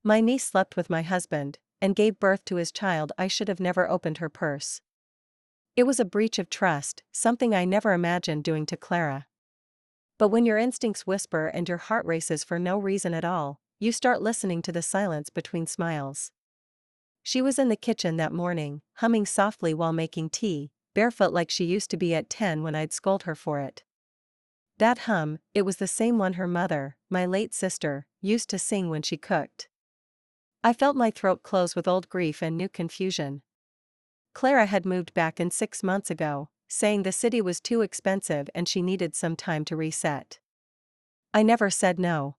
My niece slept with my husband and gave birth to his child. I should have never opened her purse. It was a breach of trust, something I never imagined doing to Clara. But when your instincts whisper and your heart races for no reason at all, you start listening to the silence between smiles. She was in the kitchen that morning, humming softly while making tea, barefoot like she used to be at 10 when I'd scold her for it. That hum, it was the same one her mother, my late sister, used to sing when she cooked. I felt my throat close with old grief and new confusion. Clara had moved back in 6 months ago, saying the city was too expensive and she needed some time to reset. I never said no.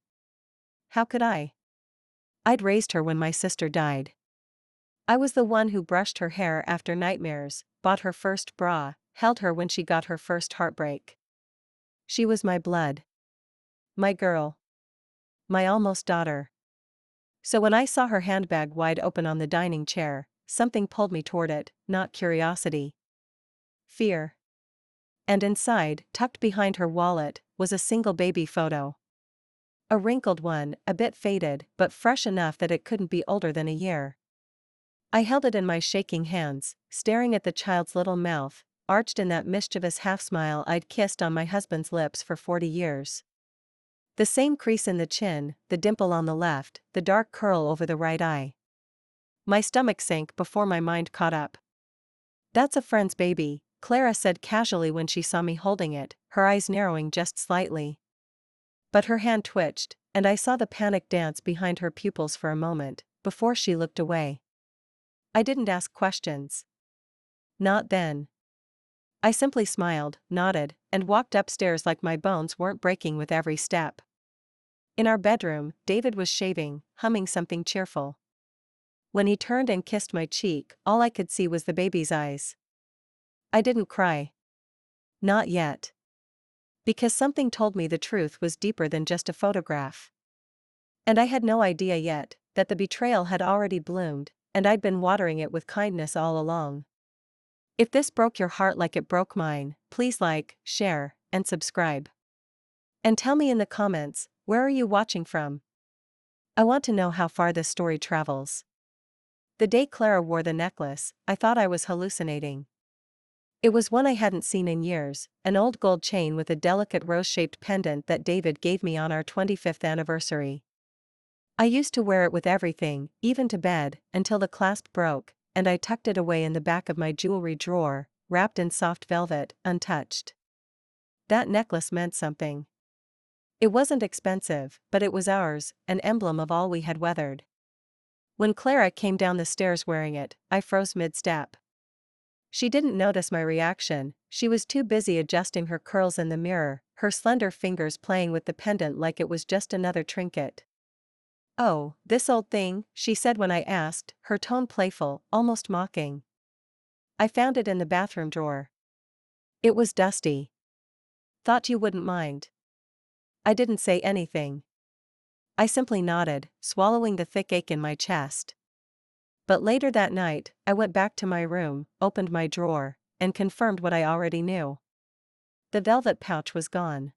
How could I? I'd raised her when my sister died. I was the one who brushed her hair after nightmares, bought her first bra, held her when she got her first heartbreak. She was my blood. My girl. My almost daughter. So when I saw her handbag wide open on the dining chair, something pulled me toward it, not curiosity. Fear. And inside, tucked behind her wallet, was a single baby photo. A wrinkled one, a bit faded, but fresh enough that it couldn't be older than a year. I held it in my shaking hands, staring at the child's little mouth, arched in that mischievous half-smile I'd kissed on my husband's lips for 40 years. The same crease in the chin, the dimple on the left, the dark curl over the right eye. My stomach sank before my mind caught up. "That's a friend's baby," Clara said casually when she saw me holding it, her eyes narrowing just slightly. But her hand twitched, and I saw the panic dance behind her pupils for a moment, before she looked away. I didn't ask questions. Not then. I simply smiled, nodded, and walked upstairs like my bones weren't breaking with every step. In our bedroom, David was shaving, humming something cheerful. When he turned and kissed my cheek, all I could see was the baby's eyes. I didn't cry. Not yet. Because something told me the truth was deeper than just a photograph. And I had no idea yet that the betrayal had already bloomed, and I'd been watering it with kindness all along. If this broke your heart like it broke mine, please like, share, and subscribe. And tell me in the comments, where are you watching from? I want to know how far this story travels. The day Clara wore the necklace, I thought I was hallucinating. It was one I hadn't seen in years, an old gold chain with a delicate rose-shaped pendant that David gave me on our 25th anniversary. I used to wear it with everything, even to bed, until the clasp broke, and I tucked it away in the back of my jewelry drawer, wrapped in soft velvet, untouched. That necklace meant something. It wasn't expensive, but it was ours, an emblem of all we had weathered. When Clara came down the stairs wearing it, I froze mid-step. She didn't notice my reaction, she was too busy adjusting her curls in the mirror, her slender fingers playing with the pendant like it was just another trinket. "Oh, this old thing," she said when I asked, her tone playful, almost mocking. "I found it in the bathroom drawer. It was dusty. Thought you wouldn't mind." I didn't say anything. I simply nodded, swallowing the thick ache in my chest. But later that night, I went back to my room, opened my drawer, and confirmed what I already knew. The velvet pouch was gone.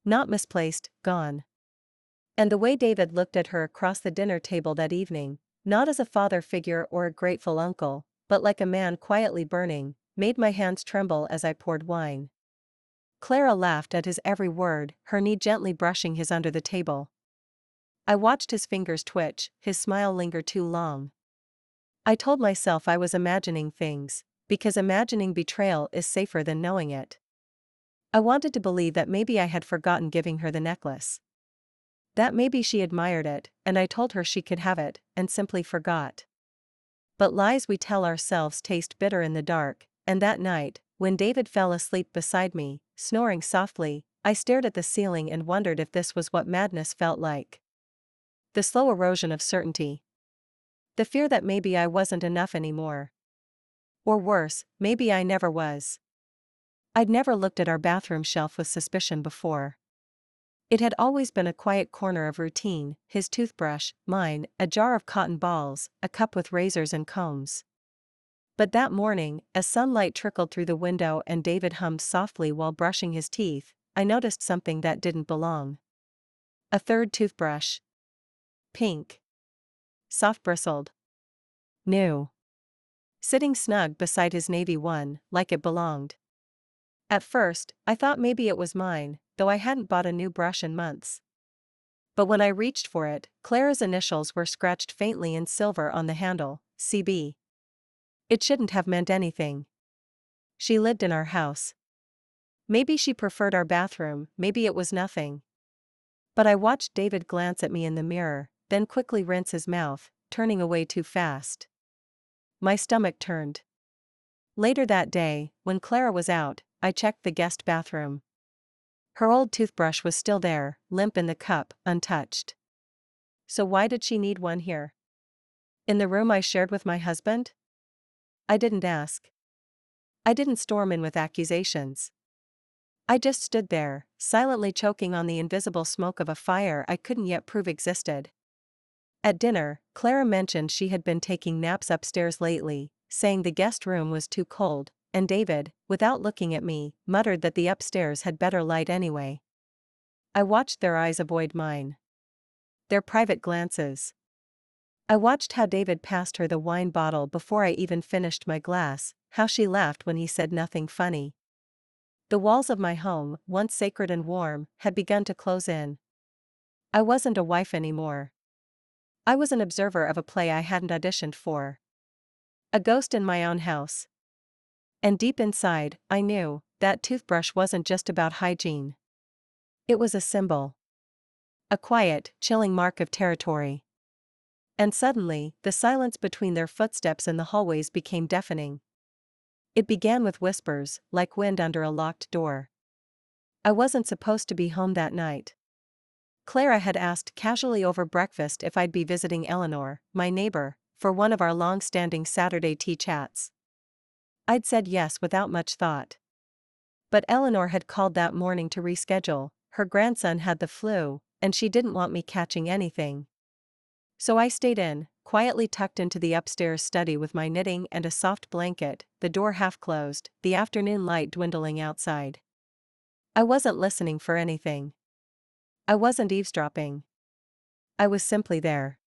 Not misplaced, gone. And the way David looked at her across the dinner table that evening, not as a father figure or a grateful uncle, but like a man quietly burning, made my hands tremble as I poured wine. Clara laughed at his every word, her knee gently brushing his under the table. I watched his fingers twitch, his smile linger too long. I told myself I was imagining things, because imagining betrayal is safer than knowing it. I wanted to believe that maybe I had forgotten giving her the necklace. That maybe she admired it, and I told her she could have it, and simply forgot. But lies we tell ourselves taste bitter in the dark, and that night, when David fell asleep beside me, snoring softly, I stared at the ceiling and wondered if this was what madness felt like. The slow erosion of certainty. The fear that maybe I wasn't enough anymore. Or worse, maybe I never was. I'd never looked at our bathroom shelf with suspicion before. It had always been a quiet corner of routine, his toothbrush, mine, a jar of cotton balls, a cup with razors and combs. But that morning, as sunlight trickled through the window and David hummed softly while brushing his teeth, I noticed something that didn't belong. A third toothbrush. Pink. soft bristled. New. Sitting snug beside his navy one, like it belonged. At first, I thought maybe it was mine, though I hadn't bought a new brush in months. But when I reached for it, Clara's initials were scratched faintly in silver on the handle, CB. It shouldn't have meant anything. She lived in our house. Maybe she preferred our bathroom, maybe it was nothing. But I watched David glance at me in the mirror, then quickly rinse his mouth, turning away too fast. My stomach turned. Later that day, when Clara was out, I checked the guest bathroom. Her old toothbrush was still there, limp in the cup, untouched. So why did she need one here? In the room I shared with my husband? I didn't ask. I didn't storm in with accusations. I just stood there, silently choking on the invisible smoke of a fire I couldn't yet prove existed. At dinner, Clara mentioned she had been taking naps upstairs lately, saying the guest room was too cold, and David, without looking at me, muttered that the upstairs had better light anyway. I watched their eyes avoid mine. Their private glances. I watched how David passed her the wine bottle before I even finished my glass, how she laughed when he said nothing funny. The walls of my home, once sacred and warm, had begun to close in. I wasn't a wife anymore. I was an observer of a play I hadn't auditioned for. A ghost in my own house. And deep inside, I knew that toothbrush wasn't just about hygiene. It was a symbol. A quiet, chilling mark of territory. And suddenly, the silence between their footsteps in the hallways became deafening. It began with whispers, like wind under a locked door. I wasn't supposed to be home that night. Clara had asked casually over breakfast if I'd be visiting Eleanor, my neighbor, for one of our long-standing Saturday tea chats. I'd said yes without much thought. But Eleanor had called that morning to reschedule. Her grandson had the flu, and she didn't want me catching anything. So I stayed in, quietly tucked into the upstairs study with my knitting and a soft blanket, the door half closed, the afternoon light dwindling outside. I wasn't listening for anything. I wasn't eavesdropping. I was simply there.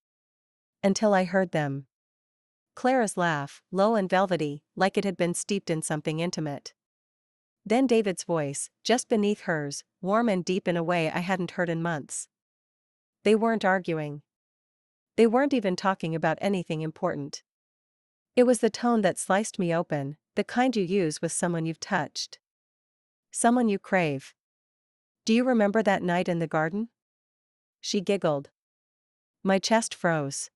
Until I heard them. Clara's laugh, low and velvety, like it had been steeped in something intimate. Then David's voice, just beneath hers, warm and deep in a way I hadn't heard in months. They weren't arguing. They weren't even talking about anything important. It was the tone that sliced me open, the kind you use with someone you've touched. Someone you crave. Do you remember that night in the garden? She giggled. My chest froze.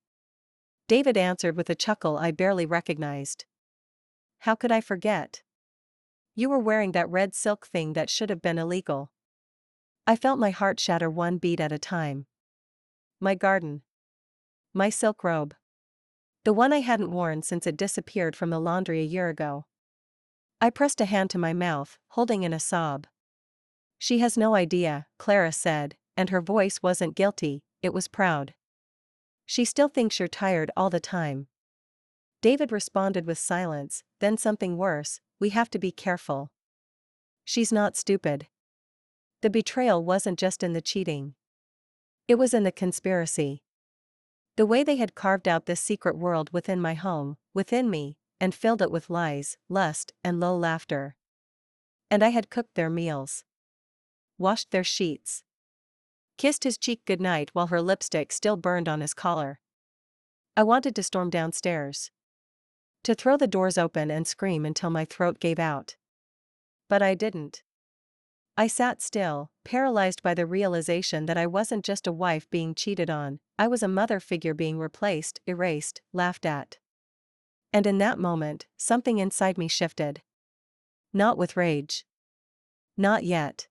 David answered with a chuckle I barely recognized. How could I forget? You were wearing that red silk thing that should have been illegal. I felt my heart shatter one beat at a time. My garden. My silk robe. The one I hadn't worn since it disappeared from the laundry a year ago. I pressed a hand to my mouth, holding in a sob. She has no idea, Clara said, and her voice wasn't guilty, it was proud. She still thinks you're tired all the time. David responded with silence, then something worse, we have to be careful. She's not stupid. The betrayal wasn't just in the cheating. It was in the conspiracy. The way they had carved out this secret world within my home, within me, and filled it with lies, lust, and low laughter. And I had cooked their meals. Washed their sheets. Kissed his cheek goodnight while her lipstick still burned on his collar. I wanted to storm downstairs. To throw the doors open and scream until my throat gave out. But I didn't. I sat still, paralyzed by the realization that I wasn't just a wife being cheated on, I was a mother figure being replaced, erased, laughed at. And in that moment, something inside me shifted. Not with rage. Not yet.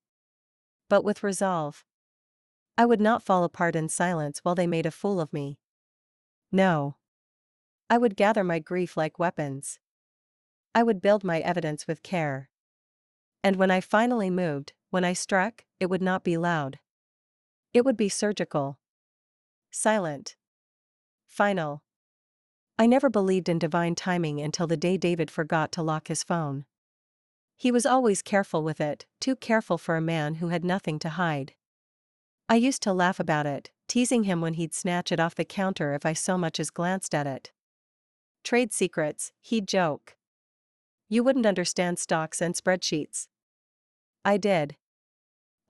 But with resolve. I would not fall apart in silence while they made a fool of me. No. I would gather my grief like weapons. I would build my evidence with care. And when I finally moved, when I struck, it would not be loud. It would be surgical. Silent. Final. I never believed in divine timing until the day David forgot to lock his phone. He was always careful with it, too careful for a man who had nothing to hide. I used to laugh about it, teasing him when he'd snatch it off the counter if I so much as glanced at it. Trade secrets, he'd joke. You wouldn't understand stocks and spreadsheets. I did.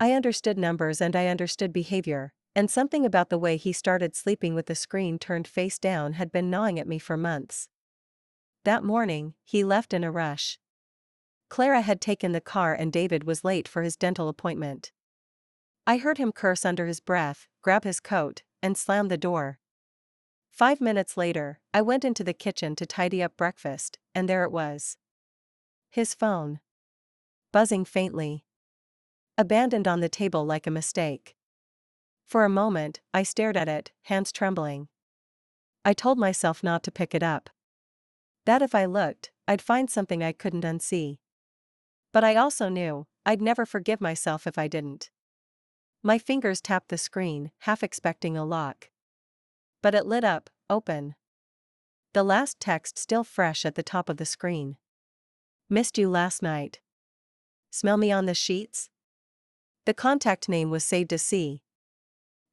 I understood numbers and I understood behavior, and something about the way he started sleeping with the screen turned face down had been gnawing at me for months. That morning, he left in a rush. Clara had taken the car and David was late for his dental appointment. I heard him curse under his breath, grab his coat, and slam the door. 5 minutes later, I went into the kitchen to tidy up breakfast, and there it was. His phone. Buzzing faintly. Abandoned on the table like a mistake. For a moment, I stared at it, hands trembling. I told myself not to pick it up. That if I looked, I'd find something I couldn't unsee. But I also knew, I'd never forgive myself if I didn't. My fingers tapped the screen, half expecting a lock. But it lit up, open. The last text still fresh at the top of the screen. Missed you last night. Smell me on the sheets? The contact name was saved as C.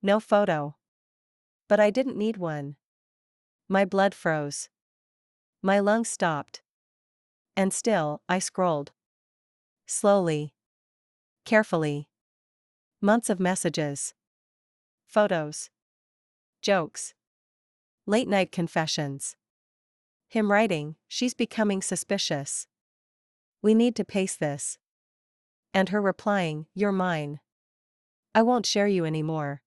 No photo. But I didn't need one. My blood froze. My lungs stopped. And still, I scrolled. Slowly. Carefully. Months of messages. Photos. Jokes. Late-night confessions. Him writing, she's becoming suspicious. We need to pace this. And her replying, you're mine. I won't share you anymore.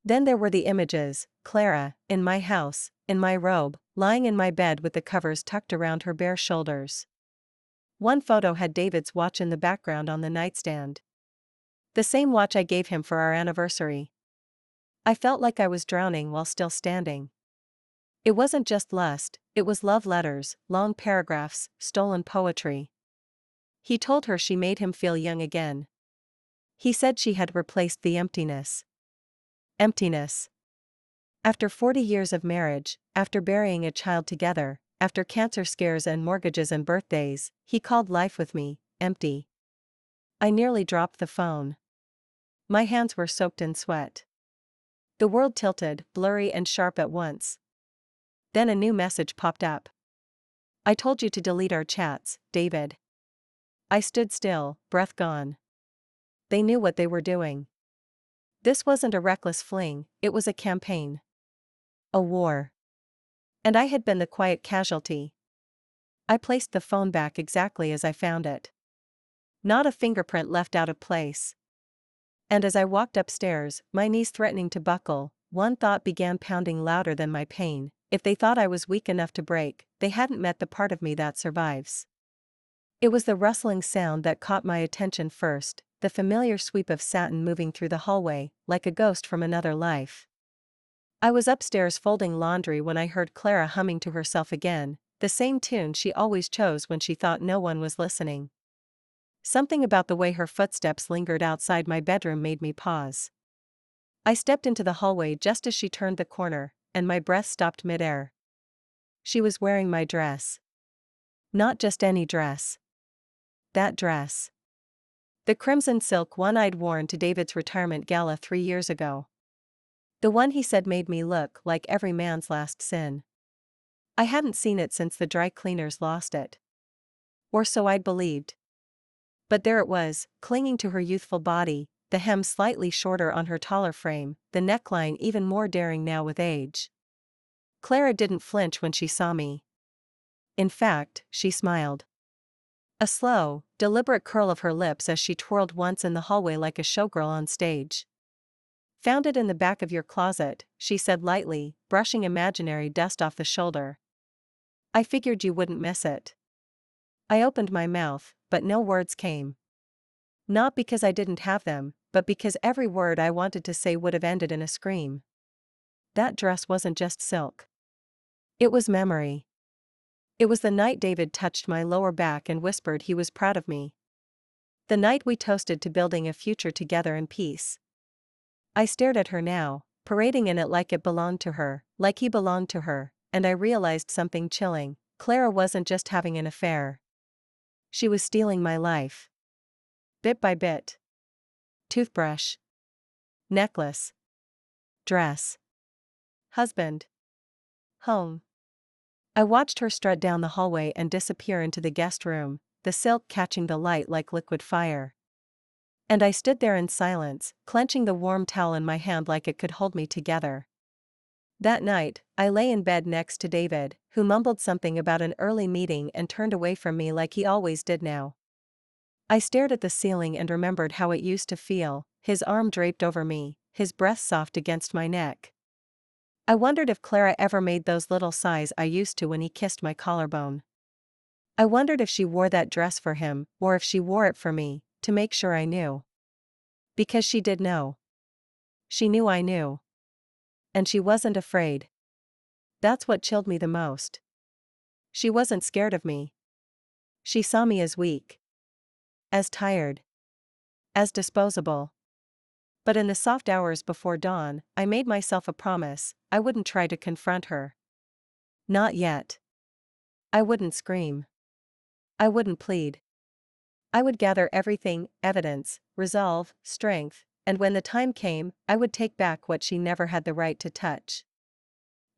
Then there were the images, Clara, in my house, in my robe, lying in my bed with the covers tucked around her bare shoulders. One photo had David's watch in the background on the nightstand. The same watch I gave him for our anniversary. I felt like I was drowning while still standing. It wasn't just lust, it was love letters, long paragraphs, stolen poetry. He told her she made him feel young again. He said she had replaced the emptiness. Emptiness. After 40 years of marriage, after burying a child together, after cancer scares and mortgages and birthdays, he called life with me, empty. I nearly dropped the phone. My hands were soaked in sweat. The world tilted, blurry and sharp at once. Then a new message popped up. I told you to delete our chats, David. I stood still, breath gone. They knew what they were doing. This wasn't a reckless fling, it was a campaign. A war. And I had been the quiet casualty. I placed the phone back exactly as I found it. Not a fingerprint left out of place. And as I walked upstairs, my knees threatening to buckle, one thought began pounding louder than my pain. If they thought I was weak enough to break, they hadn't met the part of me that survives. It was the rustling sound that caught my attention first, the familiar sweep of satin moving through the hallway, like a ghost from another life. I was upstairs folding laundry when I heard Clara humming to herself again, the same tune she always chose when she thought no one was listening. Something about the way her footsteps lingered outside my bedroom made me pause. I stepped into the hallway just as she turned the corner, and my breath stopped midair. She was wearing my dress. Not just any dress. That dress. The crimson silk one I'd worn to David's retirement gala 3 years ago. The one he said made me look like every man's last sin. I hadn't seen it since the dry cleaners lost it. Or so I'd believed. But there it was, clinging to her youthful body, the hem slightly shorter on her taller frame, the neckline even more daring now with age. Clara didn't flinch when she saw me. In fact, she smiled. A slow, deliberate curl of her lips as she twirled once in the hallway like a showgirl on stage. Found it in the back of your closet, she said lightly, brushing imaginary dust off the shoulder. I figured you wouldn't miss it. I opened my mouth, but no words came. Not because I didn't have them, but because every word I wanted to say would have ended in a scream. That dress wasn't just silk. It was memory. It was the night David touched my lower back and whispered he was proud of me. The night we toasted to building a future together in peace. I stared at her now, parading in it like it belonged to her, like he belonged to her, and I realized something chilling. Clara wasn't just having an affair. She was stealing my life. Bit by bit. Toothbrush. Necklace. dress, husband, home. I watched her strut down the hallway and disappear into the guest room, the silk catching the light like liquid fire. And I stood there in silence, clenching the warm towel in my hand like it could hold me together. That night, I lay in bed next to David, who mumbled something about an early meeting and turned away from me like he always did now. I stared at the ceiling and remembered how it used to feel, his arm draped over me, his breath soft against my neck. I wondered if Clara ever made those little sighs I used to when he kissed my collarbone. I wondered if she wore that dress for him, or if she wore it for me, to make sure I knew. Because she did know. She knew I knew. And she wasn't afraid. That's what chilled me the most. She wasn't scared of me. She saw me as weak. As tired. As disposable. But in the soft hours before dawn, I made myself a promise: I wouldn't try to confront her. Not yet. I wouldn't scream. I wouldn't plead. I would gather everything: evidence, resolve, strength, and when the time came, I would take back what she never had the right to touch.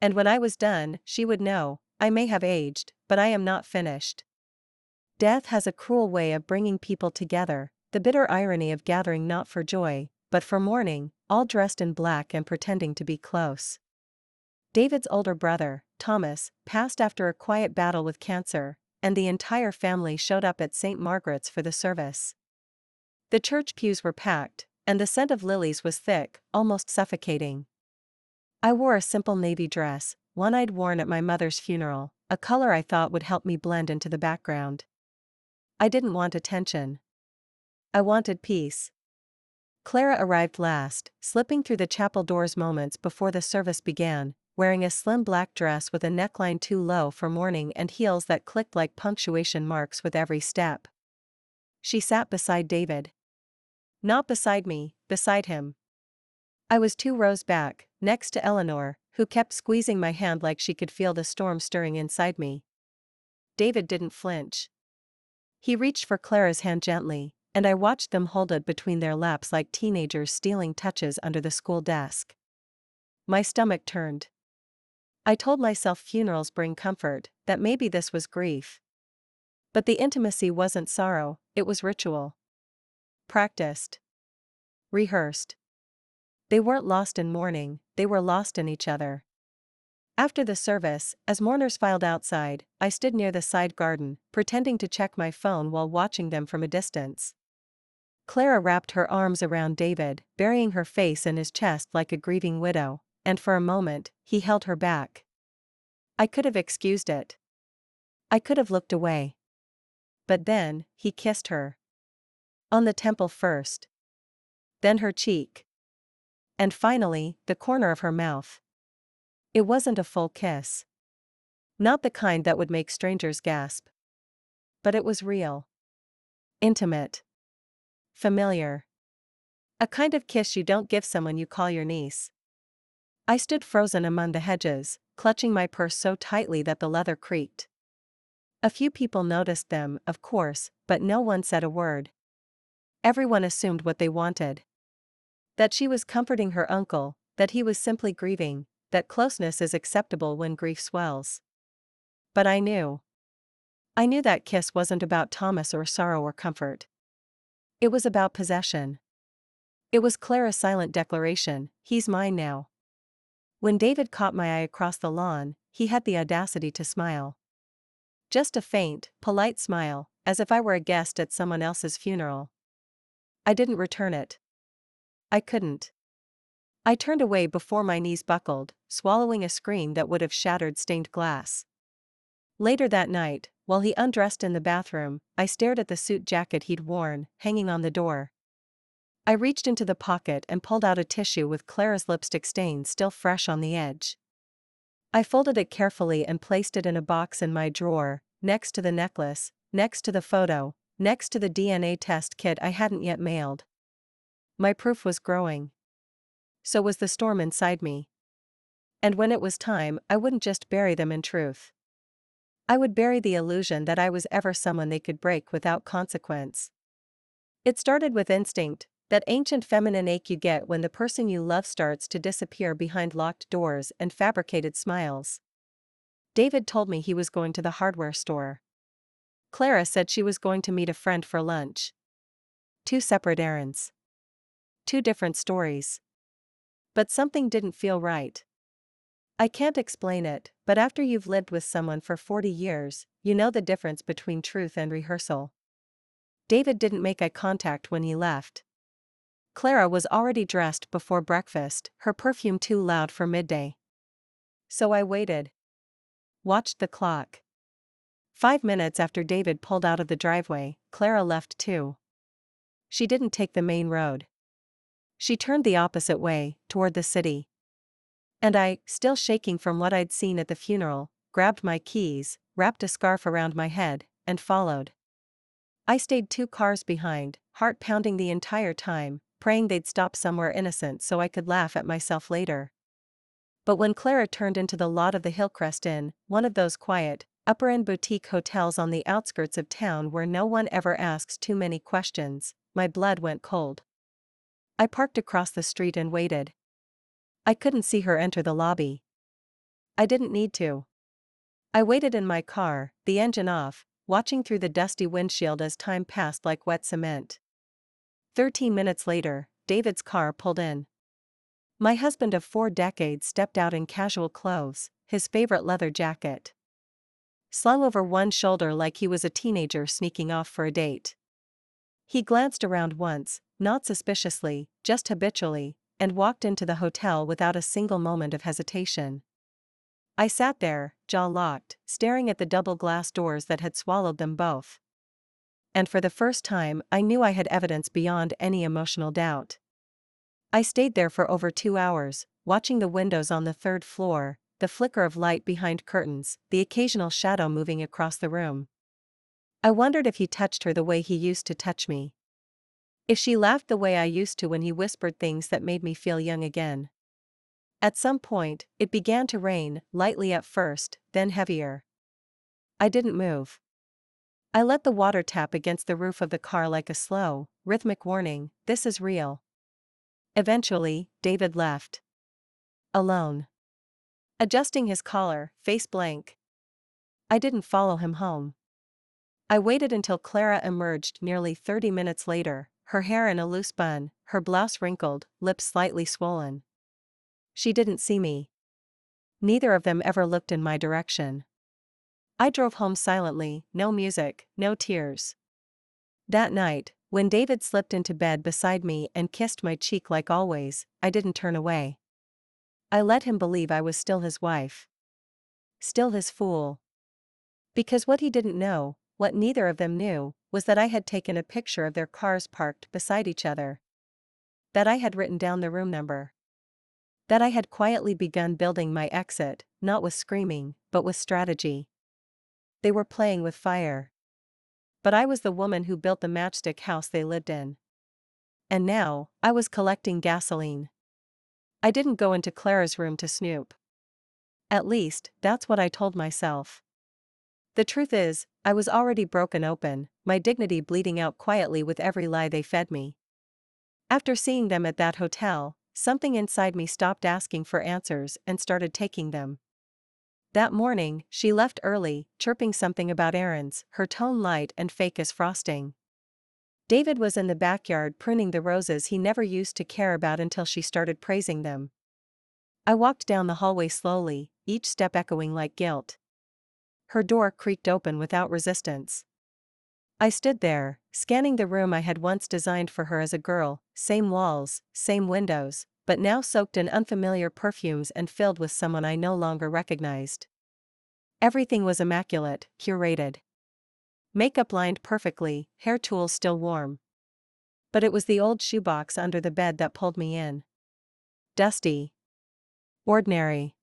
And when I was done, she would know: I may have aged, but I am not finished. Death has a cruel way of bringing people together, the bitter irony of gathering not for joy, but for mourning, all dressed in black and pretending to be close. David's older brother, Thomas, passed after a quiet battle with cancer, and the entire family showed up at St. Margaret's for the service. The church pews were packed, and the scent of lilies was thick, almost suffocating. I wore a simple navy dress, one I'd worn at my mother's funeral, a color I thought would help me blend into the background. I didn't want attention. I wanted peace. Clara arrived last, slipping through the chapel doors moments before the service began, wearing a slim black dress with a neckline too low for mourning and heels that clicked like punctuation marks with every step. She sat beside David. Not beside me, beside him. I was 2 rows back, next to Eleanor, who kept squeezing my hand like she could feel the storm stirring inside me. David didn't flinch. He reached for Clara's hand gently, and I watched them hold it between their laps like teenagers stealing touches under the school desk. My stomach turned. I told myself funerals bring comfort, that maybe this was grief. But the intimacy wasn't sorrow, it was ritual. Practiced. Rehearsed. They weren't lost in mourning, they were lost in each other. After the service, as mourners filed outside, I stood near the side garden, pretending to check my phone while watching them from a distance. Clara wrapped her arms around David, burying her face in his chest like a grieving widow, and for a moment, he held her back. I could have excused it. I could have looked away. But then, he kissed her. On the temple first. Then her cheek. And finally, the corner of her mouth. It wasn't a full kiss. Not the kind that would make strangers gasp. But it was real. Intimate. Familiar. A kind of kiss you don't give someone you call your niece. I stood frozen among the hedges, clutching my purse so tightly that the leather creaked. A few people noticed them, of course, but no one said a word. Everyone assumed what they wanted. That she was comforting her uncle, that he was simply grieving, that closeness is acceptable when grief swells. But I knew. I knew that kiss wasn't about Thomas or sorrow or comfort. It was about possession. It was Clara's silent declaration: he's mine now. When David caught my eye across the lawn, he had the audacity to smile. Just a faint, polite smile, as if I were a guest at someone else's funeral. I didn't return it. I couldn't. I turned away before my knees buckled, swallowing a scream that would have shattered stained glass. Later that night, while he undressed in the bathroom, I stared at the suit jacket he'd worn, hanging on the door. I reached into the pocket and pulled out a tissue with Clara's lipstick stain still fresh on the edge. I folded it carefully and placed it in a box in my drawer, next to the necklace, next to the photo, next to the DNA test kit I hadn't yet mailed. My proof was growing. So was the storm inside me. And when it was time, I wouldn't just bury them in truth. I would bury the illusion that I was ever someone they could break without consequence. It started with instinct, That ancient feminine ache you get when the person you love starts to disappear behind locked doors and fabricated smiles. David told me he was going to the hardware store. Clara said she was going to meet a friend for lunch. Two separate errands. Two different stories. But something didn't feel right. I can't explain it, but after you've lived with someone for 40 years, you know the difference between truth and rehearsal. David didn't make eye contact when he left. Clara was already dressed before breakfast, her perfume too loud for midday. So I waited. Watched the clock. 5 minutes after David pulled out of the driveway, Clara left too. She didn't take the main road. She turned the opposite way, toward the city. And I, still shaking from what I'd seen at the funeral, grabbed my keys, wrapped a scarf around my head, and followed. I stayed 2 cars behind, heart pounding the entire time, praying they'd stop somewhere innocent so I could laugh at myself later. But when Clara turned into the lot of the Hillcrest Inn, one of those quiet, upper-end boutique hotels on the outskirts of town where no one ever asks too many questions, my blood went cold. I parked across the street and waited. I couldn't see her enter the lobby. I didn't need to. I waited in my car, the engine off, watching through the dusty windshield as time passed like wet cement. 13 minutes later, David's car pulled in. My husband of 4 decades stepped out in casual clothes, his favorite leather jacket slung over one shoulder like he was a teenager sneaking off for a date. He glanced around once, not suspiciously, just habitually, and walked into the hotel without a single moment of hesitation. I sat there, jaw locked, staring at the double glass doors that had swallowed them both. And for the first time, I knew I had evidence beyond any emotional doubt. I stayed there for over 2 hours, watching the windows on the 3rd floor, the flicker of light behind curtains, the occasional shadow moving across the room. I wondered if he touched her the way he used to touch me. If she laughed the way I used to when he whispered things that made me feel young again. At some point, it began to rain, lightly at first, then heavier. I didn't move. I let the water tap against the roof of the car like a slow, rhythmic warning, this is real. Eventually, David left. Alone. Adjusting his collar, face blank. I didn't follow him home. I waited until Clara emerged nearly 30 minutes later, her hair in a loose bun, her blouse wrinkled, lips slightly swollen. She didn't see me. Neither of them ever looked in my direction. I drove home silently, no music, no tears. That night, when David slipped into bed beside me and kissed my cheek like always, I didn't turn away. I let him believe I was still his wife. Still his fool. Because what he didn't know, what neither of them knew, was that I had taken a picture of their cars parked beside each other. That I had written down the room number. That I had quietly begun building my exit, not with screaming, but with strategy. They were playing with fire. But I was the woman who built the matchstick house they lived in. And now, I was collecting gasoline. I didn't go into Clara's room to snoop. At least, that's what I told myself. The truth is, I was already broken open, my dignity bleeding out quietly with every lie they fed me. After seeing them at that hotel, something inside me stopped asking for answers and started taking them. That morning, she left early, chirping something about errands, her tone light and fake as frosting. David was in the backyard pruning the roses he never used to care about until she started praising them. I walked down the hallway slowly, each step echoing like guilt. Her door creaked open without resistance. I stood there, scanning the room I had once designed for her as a girl, same walls, same windows, but now soaked in unfamiliar perfumes and filled with someone I no longer recognized. Everything was immaculate, curated. Makeup lined perfectly, hair tools still warm. But it was the old shoebox under the bed that pulled me in. Dusty. Ordinary.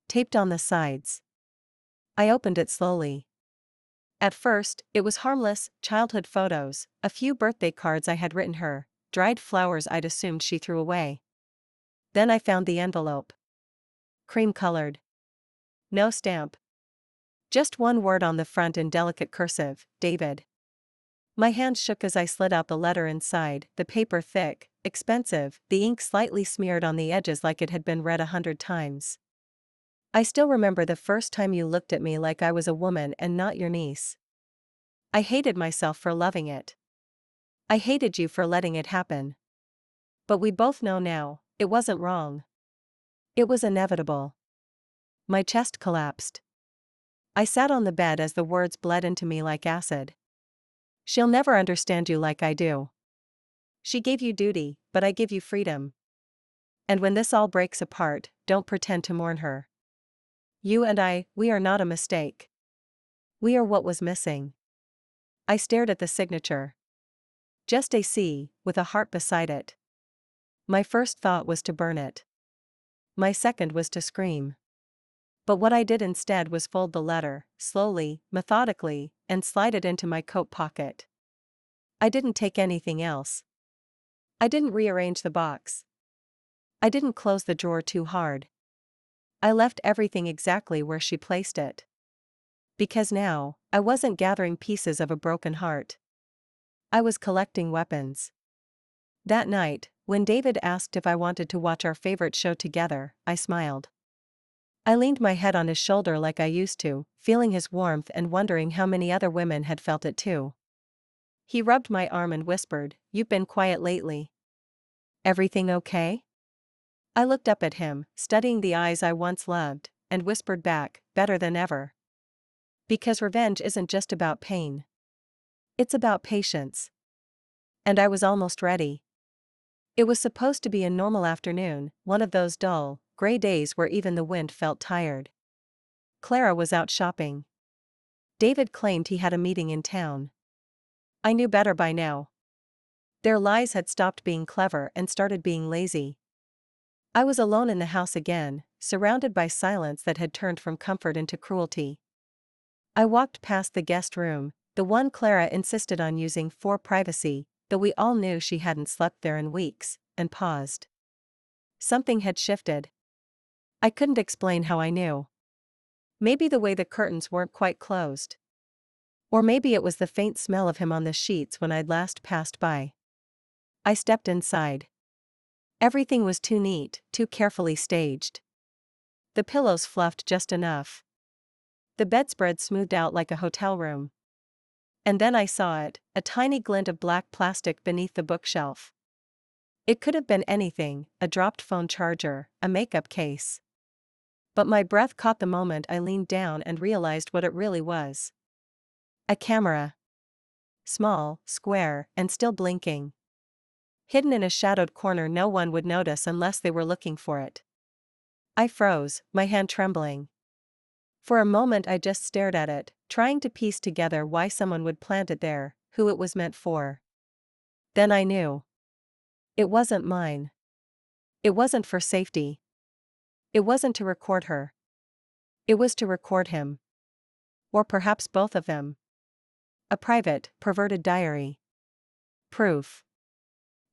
Taped on the sides. I opened it slowly. At first, it was harmless, childhood photos, a few birthday cards I had written her, dried flowers I'd assumed she threw away. Then I found the envelope. Cream-colored. No stamp. Just one word on the front in delicate cursive, David. My hand shook as I slid out the letter inside, the paper thick, expensive, the ink slightly smeared on the edges like it had been read 100 times. I still remember the first time you looked at me like I was a woman and not your niece. I hated myself for loving it. I hated you for letting it happen. But we both know now, it wasn't wrong. It was inevitable. My chest collapsed. I sat on the bed as the words bled into me like acid. She'll never understand you like I do. She gave you duty, but I give you freedom. And when this all breaks apart, don't pretend to mourn her. You and I, we are not a mistake. We are what was missing. I stared at the signature. Just a C, with a heart beside it. My first thought was to burn it. My second was to scream. But what I did instead was fold the letter, slowly, methodically, and slide it into my coat pocket. I didn't take anything else. I didn't rearrange the box. I didn't close the drawer too hard. I left everything exactly where she placed it. Because now, I wasn't gathering pieces of a broken heart. I was collecting weapons. That night, when David asked if I wanted to watch our favorite show together, I smiled. I leaned my head on his shoulder like I used to, feeling his warmth and wondering how many other women had felt it too. He rubbed my arm and whispered, "You've been quiet lately. Everything okay?" I looked up at him, studying the eyes I once loved, and whispered back, "Better than ever." Because revenge isn't just about pain. It's about patience. And I was almost ready. It was supposed to be a normal afternoon, one of those dull, gray days where even the wind felt tired. Clara was out shopping. David claimed he had a meeting in town. I knew better by now. Their lies had stopped being clever and started being lazy. I was alone in the house again, surrounded by silence that had turned from comfort into cruelty. I walked past the guest room, the one Clara insisted on using for privacy, though we all knew she hadn't slept there in weeks, and paused. Something had shifted. I couldn't explain how I knew. Maybe the way the curtains weren't quite closed. Or maybe it was the faint smell of him on the sheets when I'd last passed by. I stepped inside. Everything was too neat, too carefully staged. The pillows fluffed just enough. The bedspread smoothed out like a hotel room. And then I saw it, a tiny glint of black plastic beneath the bookshelf. It could have been anything, a dropped phone charger, a makeup case. But my breath caught the moment I leaned down and realized what it really was. A camera. Small, square, and still blinking. Hidden in a shadowed corner no one would notice unless they were looking for it. I froze, my hand trembling. For a moment I just stared at it, trying to piece together why someone would plant it there, who it was meant for. Then I knew. It wasn't mine. It wasn't for safety. It wasn't to record her. It was to record him. Or perhaps both of them. A private, perverted diary. Proof.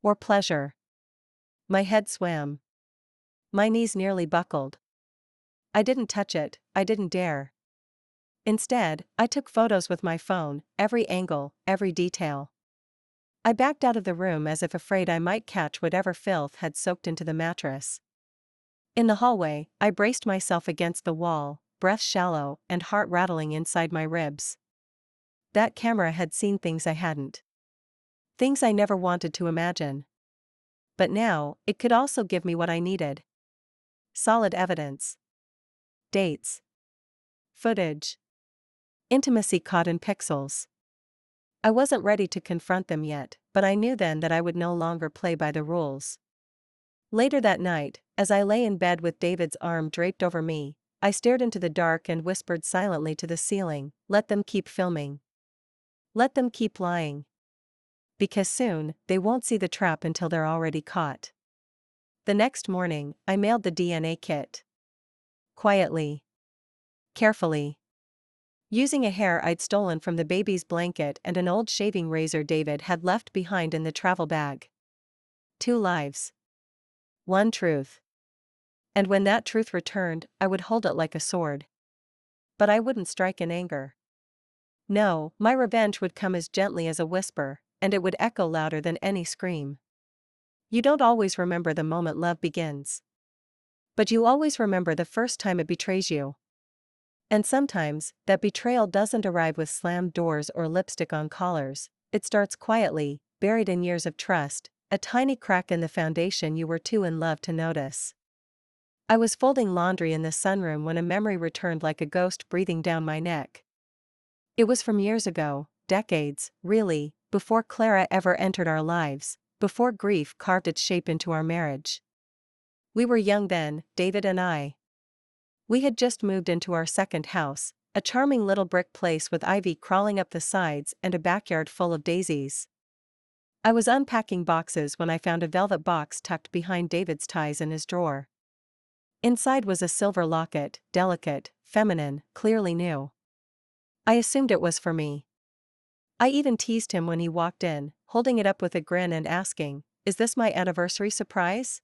Or pleasure. My head swam. My knees nearly buckled. I didn't touch it, I didn't dare. Instead, I took photos with my phone, every angle, every detail. I backed out of the room as if afraid I might catch whatever filth had soaked into the mattress. In the hallway, I braced myself against the wall, breath shallow and heart rattling inside my ribs. That camera had seen things I hadn't. Things I never wanted to imagine. But now, it could also give me what I needed. Solid evidence. Dates. Footage. Intimacy caught in pixels. I wasn't ready to confront them yet, but I knew then that I would no longer play by the rules. Later that night, as I lay in bed with David's arm draped over me, I stared into the dark and whispered silently to the ceiling, "Let them keep filming. Let them keep lying. Because soon, they won't see the trap until they're already caught." The next morning, I mailed the DNA kit. Quietly. Carefully. Using a hair I'd stolen from the baby's blanket and an old shaving razor David had left behind in the travel bag. 2 lives. 1 truth. And when that truth returned, I would hold it like a sword. But I wouldn't strike in anger. No, my revenge would come as gently as a whisper, and it would echo louder than any scream. You don't always remember the moment love begins. But you always remember the first time it betrays you. And sometimes, that betrayal doesn't arrive with slammed doors or lipstick on collars, it starts quietly, buried in years of trust, a tiny crack in the foundation you were too in love to notice. I was folding laundry in the sunroom when a memory returned like a ghost breathing down my neck. It was from years ago, decades, really, before Clara ever entered our lives, before grief carved its shape into our marriage. We were young then, David and I. We had just moved into our second house, a charming little brick place with ivy crawling up the sides and a backyard full of daisies. I was unpacking boxes when I found a velvet box tucked behind David's ties in his drawer. Inside was a silver locket, delicate, feminine, clearly new. I assumed it was for me. I even teased him when he walked in, holding it up with a grin and asking, "Is this my anniversary surprise?"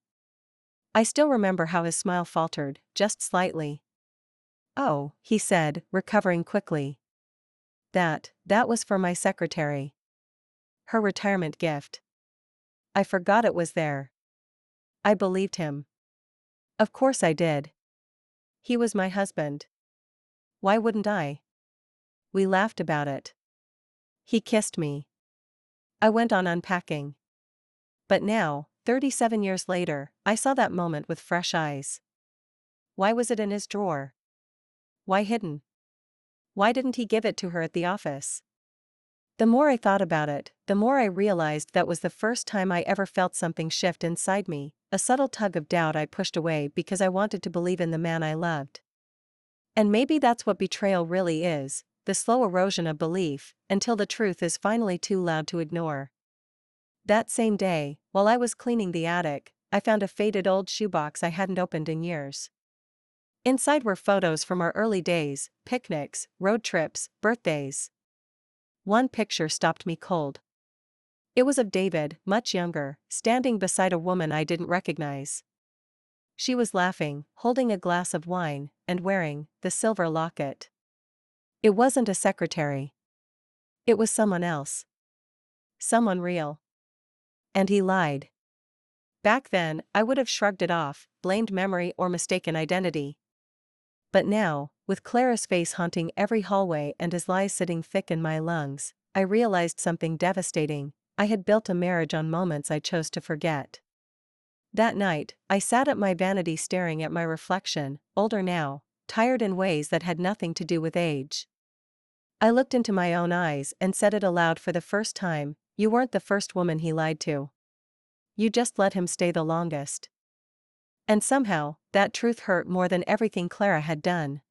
I still remember how his smile faltered, just slightly. "Oh," he said, recovering quickly. That was for my secretary. Her retirement gift. I forgot it was there." I believed him. Of course I did. He was my husband. Why wouldn't I? We laughed about it. He kissed me. I went on unpacking. But now, 37 years later, I saw that moment with fresh eyes. Why was it in his drawer? Why hidden? Why didn't he give it to her at the office? The more I thought about it, the more I realized that was the first time I ever felt something shift inside me, a subtle tug of doubt I pushed away because I wanted to believe in the man I loved. And maybe that's what betrayal really is, the slow erosion of belief, until the truth is finally too loud to ignore. That same day, while I was cleaning the attic, I found a faded old shoebox I hadn't opened in years. Inside were photos from our early days, picnics, road trips, birthdays. One picture stopped me cold. It was of David, much younger, standing beside a woman I didn't recognize. She was laughing, holding a glass of wine, and wearing the silver locket. It wasn't a secretary. It was someone else. Someone real. And he lied. Back then, I would have shrugged it off, blamed memory or mistaken identity. But now, with Clara's face haunting every hallway and his lies sitting thick in my lungs, I realized something devastating. I had built a marriage on moments I chose to forget. That night, I sat at my vanity staring at my reflection, older now, tired in ways that had nothing to do with age. I looked into my own eyes and said it aloud for the first time, "You weren't the first woman he lied to. You just let him stay the longest." And somehow, that truth hurt more than everything Clara had done.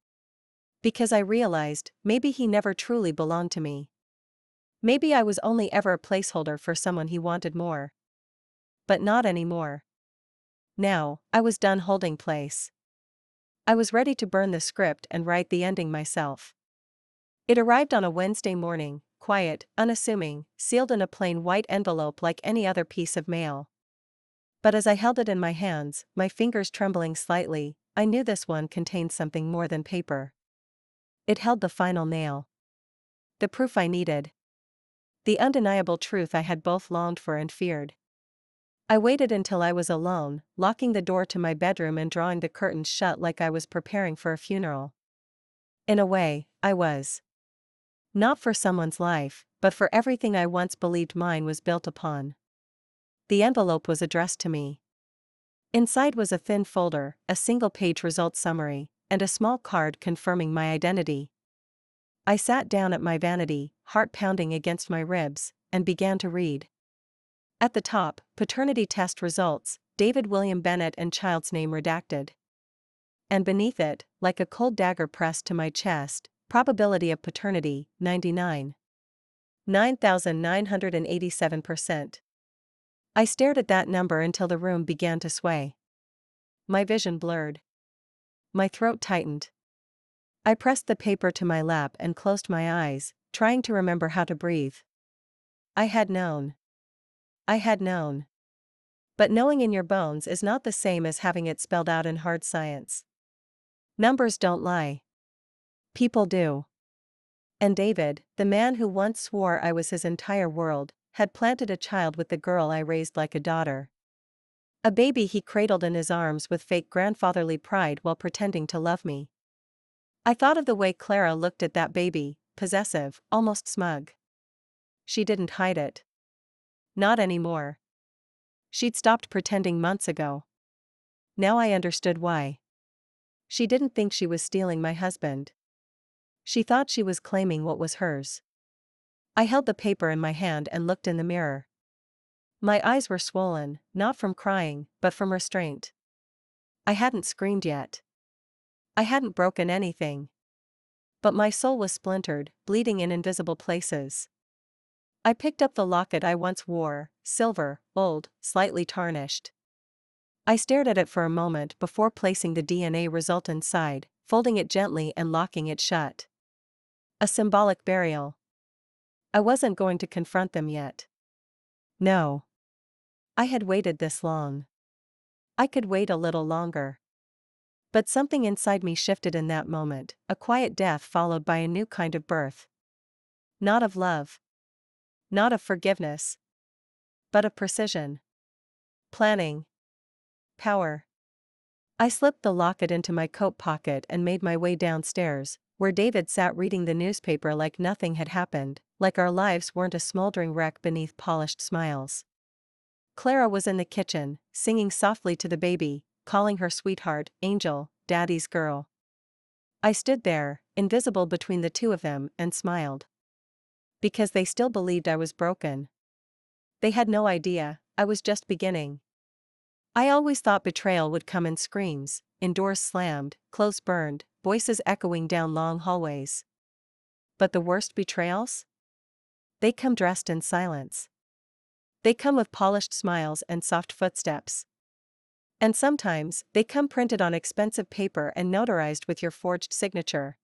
Because I realized, maybe he never truly belonged to me. Maybe I was only ever a placeholder for someone he wanted more. But not anymore. Now, I was done holding place. I was ready to burn the script and write the ending myself. It arrived on a Wednesday morning, quiet, unassuming, sealed in a plain white envelope like any other piece of mail. But as I held it in my hands, my fingers trembling slightly, I knew this one contained something more than paper. It held the final nail. The proof I needed. The undeniable truth I had both longed for and feared. I waited until I was alone, locking the door to my bedroom and drawing the curtains shut like I was preparing for a funeral. In a way, I was. Not for someone's life, but for everything I once believed mine was built upon. The envelope was addressed to me. Inside was a thin folder, a single-page results summary, and a small card confirming my identity. I sat down at my vanity, heart pounding against my ribs, and began to read. At the top, paternity test results, David William Bennett and child's name redacted. And beneath it, like a cold dagger pressed to my chest, probability of paternity, 9,987%. I stared at that number until the room began to sway. My vision blurred. My throat tightened. I pressed the paper to my lap and closed my eyes, trying to remember how to breathe. I had known. I had known. But knowing in your bones is not the same as having it spelled out in hard science. Numbers don't lie. People do. And David, the man who once swore I was his entire world, had planted a child with the girl I raised like a daughter. A baby he cradled in his arms with fake grandfatherly pride while pretending to love me. I thought of the way Clara looked at that baby, possessive, almost smug. She didn't hide it. Not anymore. She'd stopped pretending months ago. Now I understood why. She didn't think she was stealing my husband. She thought she was claiming what was hers. I held the paper in my hand and looked in the mirror. My eyes were swollen, not from crying, but from restraint. I hadn't screamed yet. I hadn't broken anything. But my soul was splintered, bleeding in invisible places. I picked up the locket I once wore, silver, old, slightly tarnished. I stared at it for a moment before placing the DNA result inside, folding it gently and locking it shut. A symbolic burial. I wasn't going to confront them yet. No. I had waited this long. I could wait a little longer. But something inside me shifted in that moment, a quiet death followed by a new kind of birth. Not of love. Not of forgiveness. But of precision. Planning. Power. I slipped the locket into my coat pocket and made my way downstairs, where David sat reading the newspaper like nothing had happened, like our lives weren't a smoldering wreck beneath polished smiles. Clara was in the kitchen, singing softly to the baby, calling her sweetheart, angel, daddy's girl. I stood there, invisible between the two of them, and smiled. Because they still believed I was broken. They had no idea, I was just beginning. I always thought betrayal would come in screams, in doors slammed, clothes burned, voices echoing down long hallways. But the worst betrayals? They come dressed in silence. They come with polished smiles and soft footsteps. And sometimes, they come printed on expensive paper and notarized with your forged signature.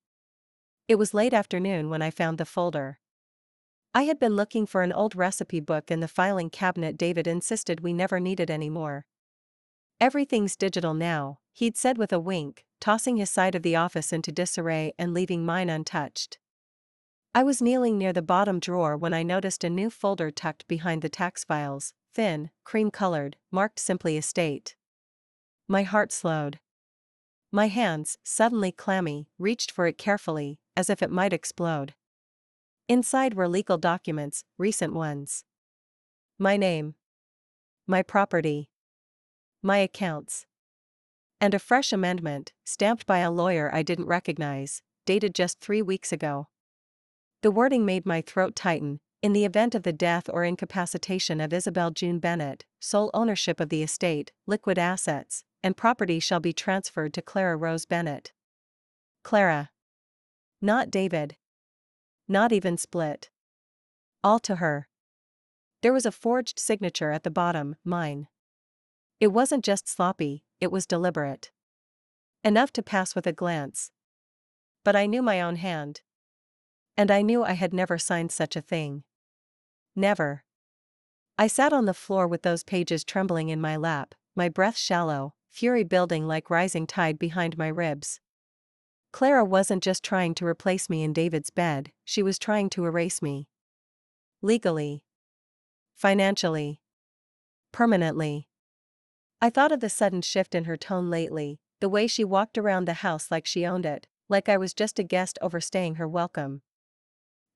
It was late afternoon when I found the folder. I had been looking for an old recipe book in the filing cabinet David insisted we never needed anymore. Everything's digital now, he'd said with a wink, tossing his side of the office into disarray and leaving mine untouched. I was kneeling near the bottom drawer when I noticed a new folder tucked behind the tax files, thin, cream-colored, marked simply Estate. My heart slowed. My hands, suddenly clammy, reached for it carefully, as if it might explode. Inside were legal documents, recent ones. My name. My property. My accounts. And a fresh amendment, stamped by a lawyer I didn't recognize, dated just 3 weeks ago. The wording made my throat tighten. In the event of the death or incapacitation of Isabel June Bennett, sole ownership of the estate, liquid assets, and property shall be transferred to Clara Rose Bennett. Clara. Not David. Not even split. All to her. There was a forged signature at the bottom, mine. It wasn't just sloppy, it was deliberate. Enough to pass with a glance. But I knew my own hand. And I knew I had never signed such a thing. Never. I sat on the floor with those pages trembling in my lap, my breath shallow, fury building like rising tide behind my ribs. Clara wasn't just trying to replace me in David's bed, she was trying to erase me. Legally. Financially. Permanently. I thought of the sudden shift in her tone lately, the way she walked around the house like she owned it, like I was just a guest overstaying her welcome.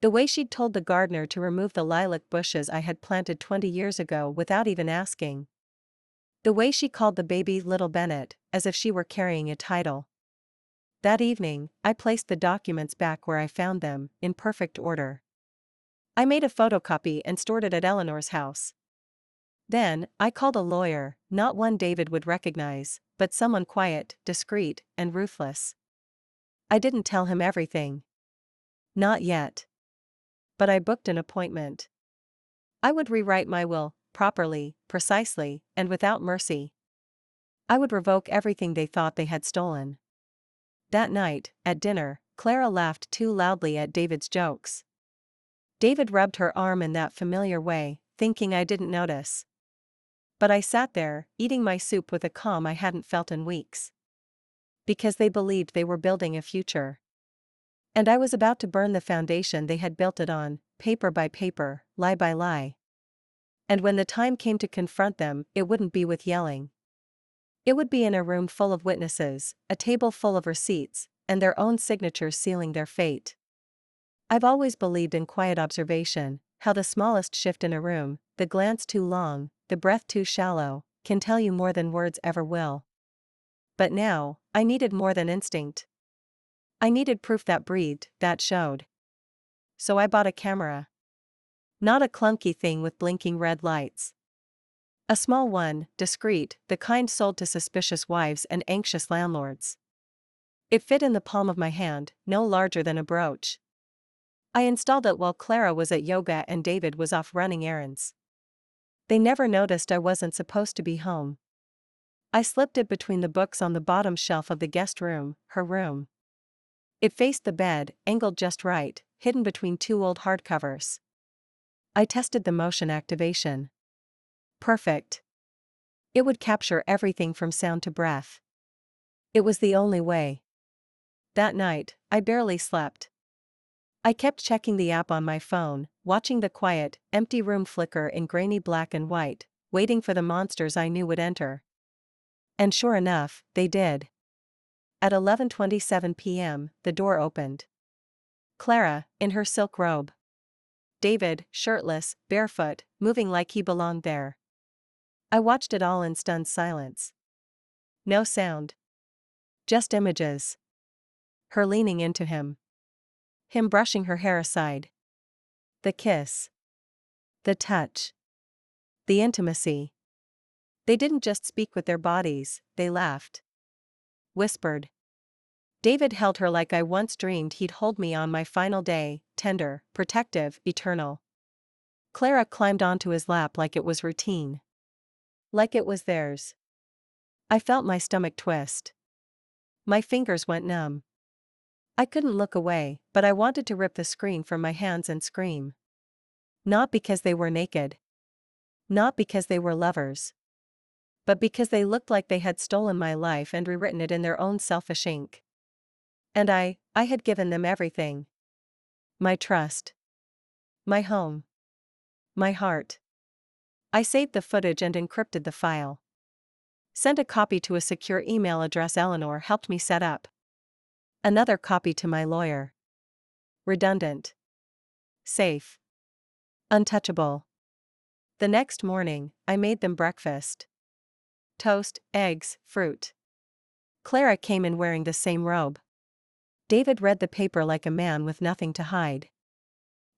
The way she'd told the gardener to remove the lilac bushes I had planted 20 years ago without even asking. The way she called the baby Little Bennett, as if she were carrying a title. That evening, I placed the documents back where I found them, in perfect order. I made a photocopy and stored it at Eleanor's house. Then, I called a lawyer, not one David would recognize, but someone quiet, discreet, and ruthless. I didn't tell him everything. Not yet. But I booked an appointment. I would rewrite my will, properly, precisely, and without mercy. I would revoke everything they thought they had stolen. That night, at dinner, Clara laughed too loudly at David's jokes. David rubbed her arm in that familiar way, thinking I didn't notice. But I sat there, eating my soup with a calm I hadn't felt in weeks. Because they believed they were building a future. And I was about to burn the foundation they had built it on, paper by paper, lie by lie. And when the time came to confront them, it wouldn't be with yelling. It would be in a room full of witnesses, a table full of receipts, and their own signatures sealing their fate. I've always believed in quiet observation, how the smallest shift in a room, the glance too long, the breath too shallow, can tell you more than words ever will. But now, I needed more than instinct. I needed proof that breathed, that showed. So I bought a camera. Not a clunky thing with blinking red lights. A small one, discreet, the kind sold to suspicious wives and anxious landlords. It fit in the palm of my hand, no larger than a brooch. I installed it while Clara was at yoga and David was off running errands. They never noticed I wasn't supposed to be home. I slipped it between the books on the bottom shelf of the guest room, her room. It faced the bed, angled just right, hidden between two old hardcovers. I tested the motion activation. Perfect. It would capture everything from sound to breath. It was the only way. That night, I barely slept. I kept checking the app on my phone, watching the quiet, empty room flicker in grainy black and white, waiting for the monsters I knew would enter. And sure enough, they did. At 11:27 p.m., the door opened. Clara, in her silk robe. David, shirtless, barefoot, moving like he belonged there. I watched it all in stunned silence. No sound. Just images. Her leaning into him. Him brushing her hair aside. The kiss. The touch. The intimacy. They didn't just speak with their bodies, they laughed. Whispered. David held her like I once dreamed he'd hold me on my final day, tender, protective, eternal. Clara climbed onto his lap like it was routine. Like it was theirs. I felt my stomach twist. My fingers went numb. I couldn't look away, but I wanted to rip the screen from my hands and scream. Not because they were naked. Not because they were lovers. But because they looked like they had stolen my life and rewritten it in their own selfish ink. And I had given them everything. My trust. My home. My heart. I saved the footage and encrypted the file. Sent a copy to a secure email address Eleanor helped me set up. Another copy to my lawyer. Redundant. Safe. Untouchable. The next morning, I made them breakfast. Toast, eggs, fruit. Clara came in wearing the same robe. David read the paper like a man with nothing to hide.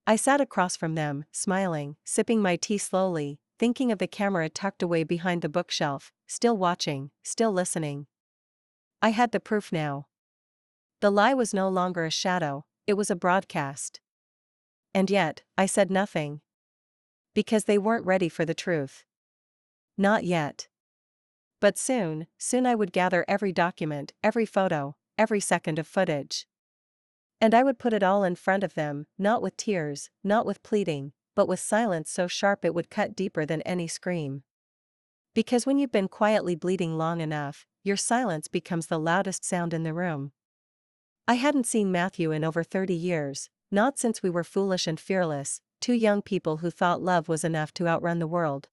I sat across from them, smiling, sipping my tea slowly, thinking of the camera tucked away behind the bookshelf, still watching, still listening. I had the proof now. The lie was no longer a shadow, it was a broadcast. And yet, I said nothing. Because they weren't ready for the truth. Not yet. But soon I would gather every document, every photo, every second of footage. And I would put it all in front of them, not with tears, not with pleading, but with silence so sharp it would cut deeper than any scream. Because when you've been quietly bleeding long enough, your silence becomes the loudest sound in the room. I hadn't seen Matthew in over 30 years, not since we were foolish and fearless, two young people who thought love was enough to outrun the world.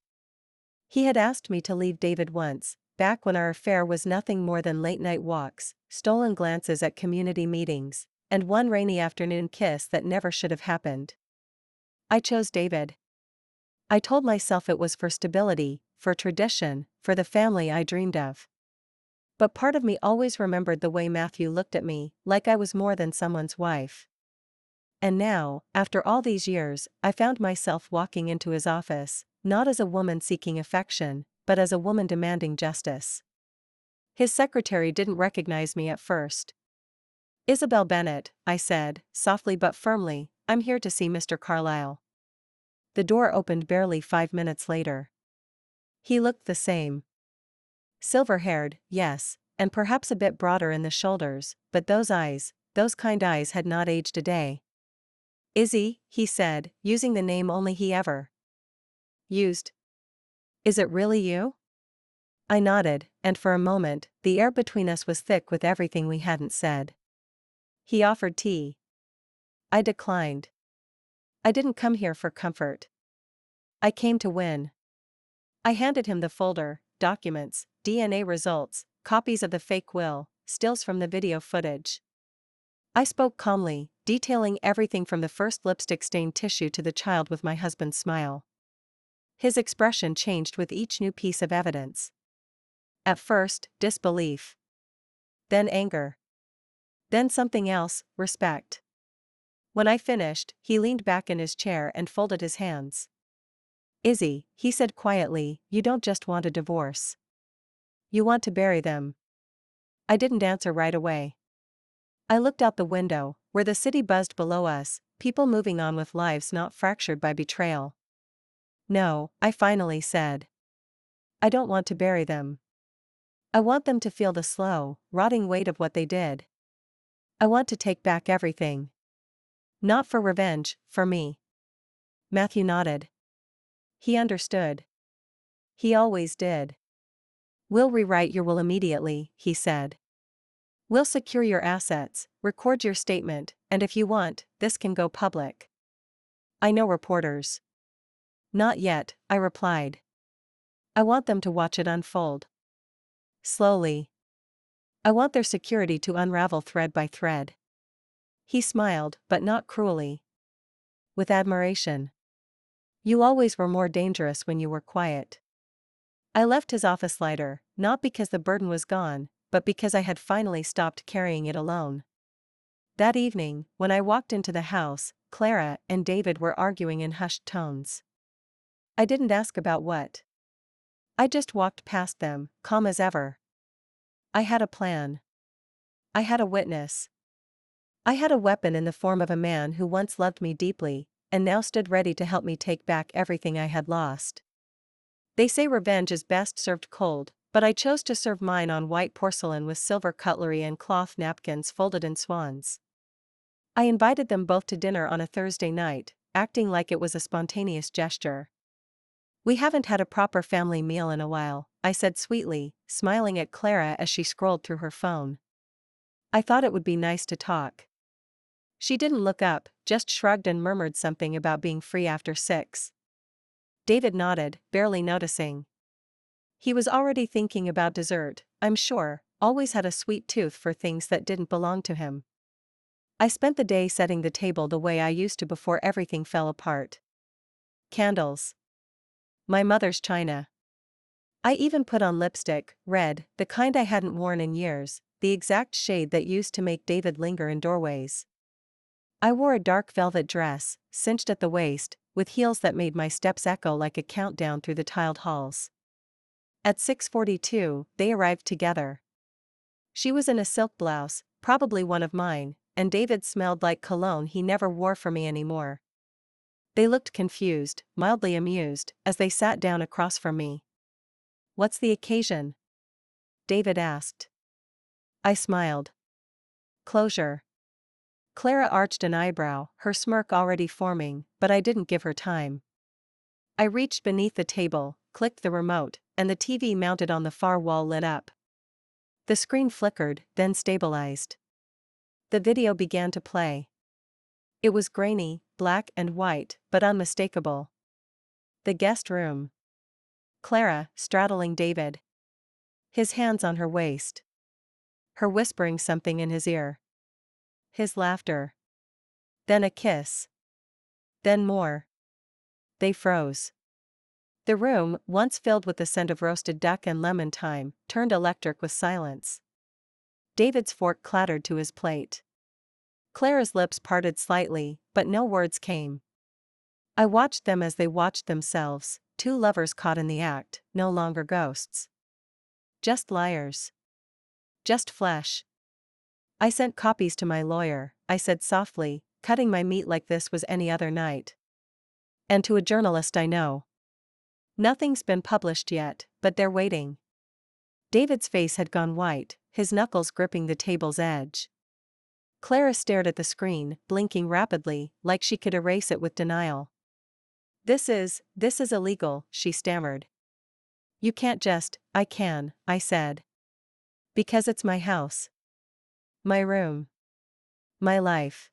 He had asked me to leave David once, back when our affair was nothing more than late-night walks, stolen glances at community meetings, and one rainy afternoon kiss that never should have happened. I chose David. I told myself it was for stability, for tradition, for the family I dreamed of. But part of me always remembered the way Matthew looked at me, like I was more than someone's wife. And now, after all these years, I found myself walking into his office, not as a woman seeking affection, but as a woman demanding justice. His secretary didn't recognize me at first. "Isabel Bennett," I said, softly but firmly, "I'm here to see Mr. Carlyle." The door opened barely 5 minutes later. He looked the same. Silver-haired, yes, and perhaps a bit broader in the shoulders, but those eyes, those kind eyes had not aged a day. "Izzy," he said, using the name only he ever used. "Is it really you?" I nodded, and for a moment, the air between us was thick with everything we hadn't said. He offered tea. I declined. I didn't come here for comfort. I came to win. I handed him the folder, documents, DNA results, copies of the fake will, stills from the video footage. I spoke calmly, detailing everything from the first lipstick-stained tissue to the child with my husband's smile. His expression changed with each new piece of evidence. At first, disbelief. Then anger. Then something else, respect. When I finished, he leaned back in his chair and folded his hands. Izzy, he said quietly, you don't just want a divorce. You want to bury them. I didn't answer right away. I looked out the window, where the city buzzed below us, people moving on with lives not fractured by betrayal. No, I finally said. I don't want to bury them. I want them to feel the slow, rotting weight of what they did. I want to take back everything. Not for revenge, for me. Matthew nodded. He understood. He always did. We'll rewrite your will immediately, he said. We'll secure your assets, record your statement, and if you want, this can go public. I know reporters. Not yet, I replied. I want them to watch it unfold. Slowly. I want their security to unravel thread by thread. He smiled, but not cruelly. With admiration. You always were more dangerous when you were quiet. I left his office lighter, not because the burden was gone, but because I had finally stopped carrying it alone. That evening, when I walked into the house, Clara and David were arguing in hushed tones. I didn't ask about what. I just walked past them, calm as ever. I had a plan. I had a witness. I had a weapon in the form of a man who once loved me deeply, and now stood ready to help me take back everything I had lost. They say revenge is best served cold, but I chose to serve mine on white porcelain with silver cutlery and cloth napkins folded in swans. I invited them both to dinner on a Thursday night, acting like it was a spontaneous gesture. We haven't had a proper family meal in a while, I said sweetly, smiling at Clara as she scrolled through her phone. I thought it would be nice to talk. She didn't look up, just shrugged and murmured something about being free after 6. David nodded, barely noticing. He was already thinking about dessert, I'm sure, always had a sweet tooth for things that didn't belong to him. I spent the day setting the table the way I used to before everything fell apart. Candles. My mother's china. I even put on lipstick, red, the kind I hadn't worn in years, the exact shade that used to make David linger in doorways. I wore a dark velvet dress, cinched at the waist, with heels that made my steps echo like a countdown through the tiled halls. At 6:42, they arrived together. She was in a silk blouse, probably one of mine, and David smelled like cologne he never wore for me anymore. They looked confused, mildly amused, as they sat down across from me. What's the occasion? David asked. I smiled. Closure. Clara arched an eyebrow, her smirk already forming, but I didn't give her time. I reached beneath the table, clicked the remote, and the TV mounted on the far wall lit up. The screen flickered, then stabilized. The video began to play. It was grainy, black and white, but unmistakable. The guest room. Clara, straddling David. His hands on her waist. Her whispering something in his ear. His laughter. Then a kiss. Then more. They froze. The room, once filled with the scent of roasted duck and lemon thyme, turned electric with silence. David's fork clattered to his plate. Clara's lips parted slightly, but no words came. I watched them as they watched themselves, two lovers caught in the act, no longer ghosts. Just liars. Just flesh. I sent copies to my lawyer, I said softly, cutting my meat like this was any other night. And to a journalist I know. Nothing's been published yet, but they're waiting. David's face had gone white, his knuckles gripping the table's edge. Clara stared at the screen, blinking rapidly, like she could erase it with denial. This is illegal, she stammered. You can't just, I can, I said. Because it's my house. My room. My life.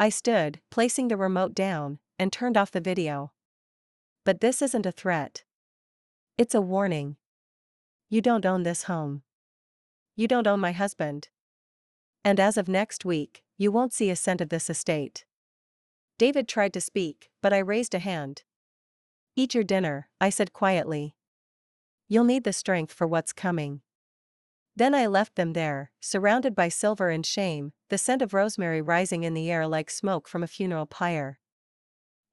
I stood, placing the remote down, and turned off the video. But this isn't a threat. It's a warning. You don't own this home. You don't own my husband. And as of next week, you won't see a cent of this estate. David tried to speak, but I raised a hand. Eat your dinner, I said quietly. You'll need the strength for what's coming. Then I left them there, surrounded by silver and shame, the scent of rosemary rising in the air like smoke from a funeral pyre.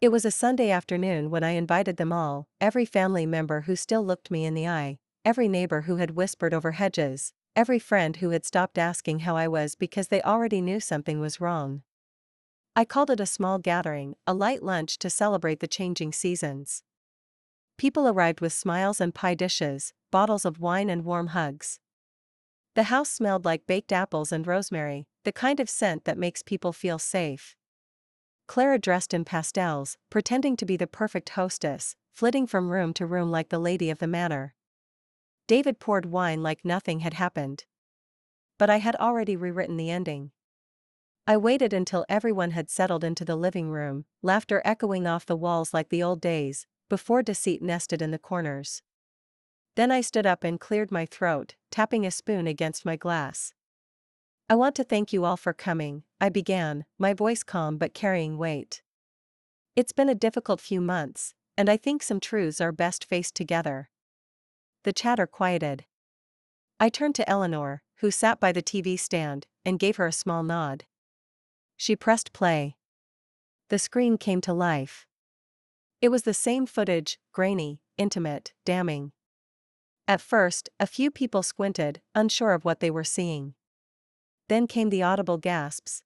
It was a Sunday afternoon when I invited them all, every family member who still looked me in the eye, every neighbor who had whispered over hedges, every friend who had stopped asking how I was because they already knew something was wrong. I called it a small gathering, a light lunch to celebrate the changing seasons. People arrived with smiles and pie dishes, bottles of wine and warm hugs. The house smelled like baked apples and rosemary, the kind of scent that makes people feel safe. Clara dressed in pastels, pretending to be the perfect hostess, flitting from room to room like the lady of the manor. David poured wine like nothing had happened. But I had already rewritten the ending. I waited until everyone had settled into the living room, laughter echoing off the walls like the old days, before deceit nested in the corners. Then I stood up and cleared my throat, tapping a spoon against my glass. I want to thank you all for coming, I began, my voice calm but carrying weight. It's been a difficult few months, and I think some truths are best faced together. The chatter quieted. I turned to Eleanor, who sat by the TV stand, and gave her a small nod. She pressed play. The screen came to life. It was the same footage, grainy, intimate, damning. At first, a few people squinted, unsure of what they were seeing. Then came the audible gasps.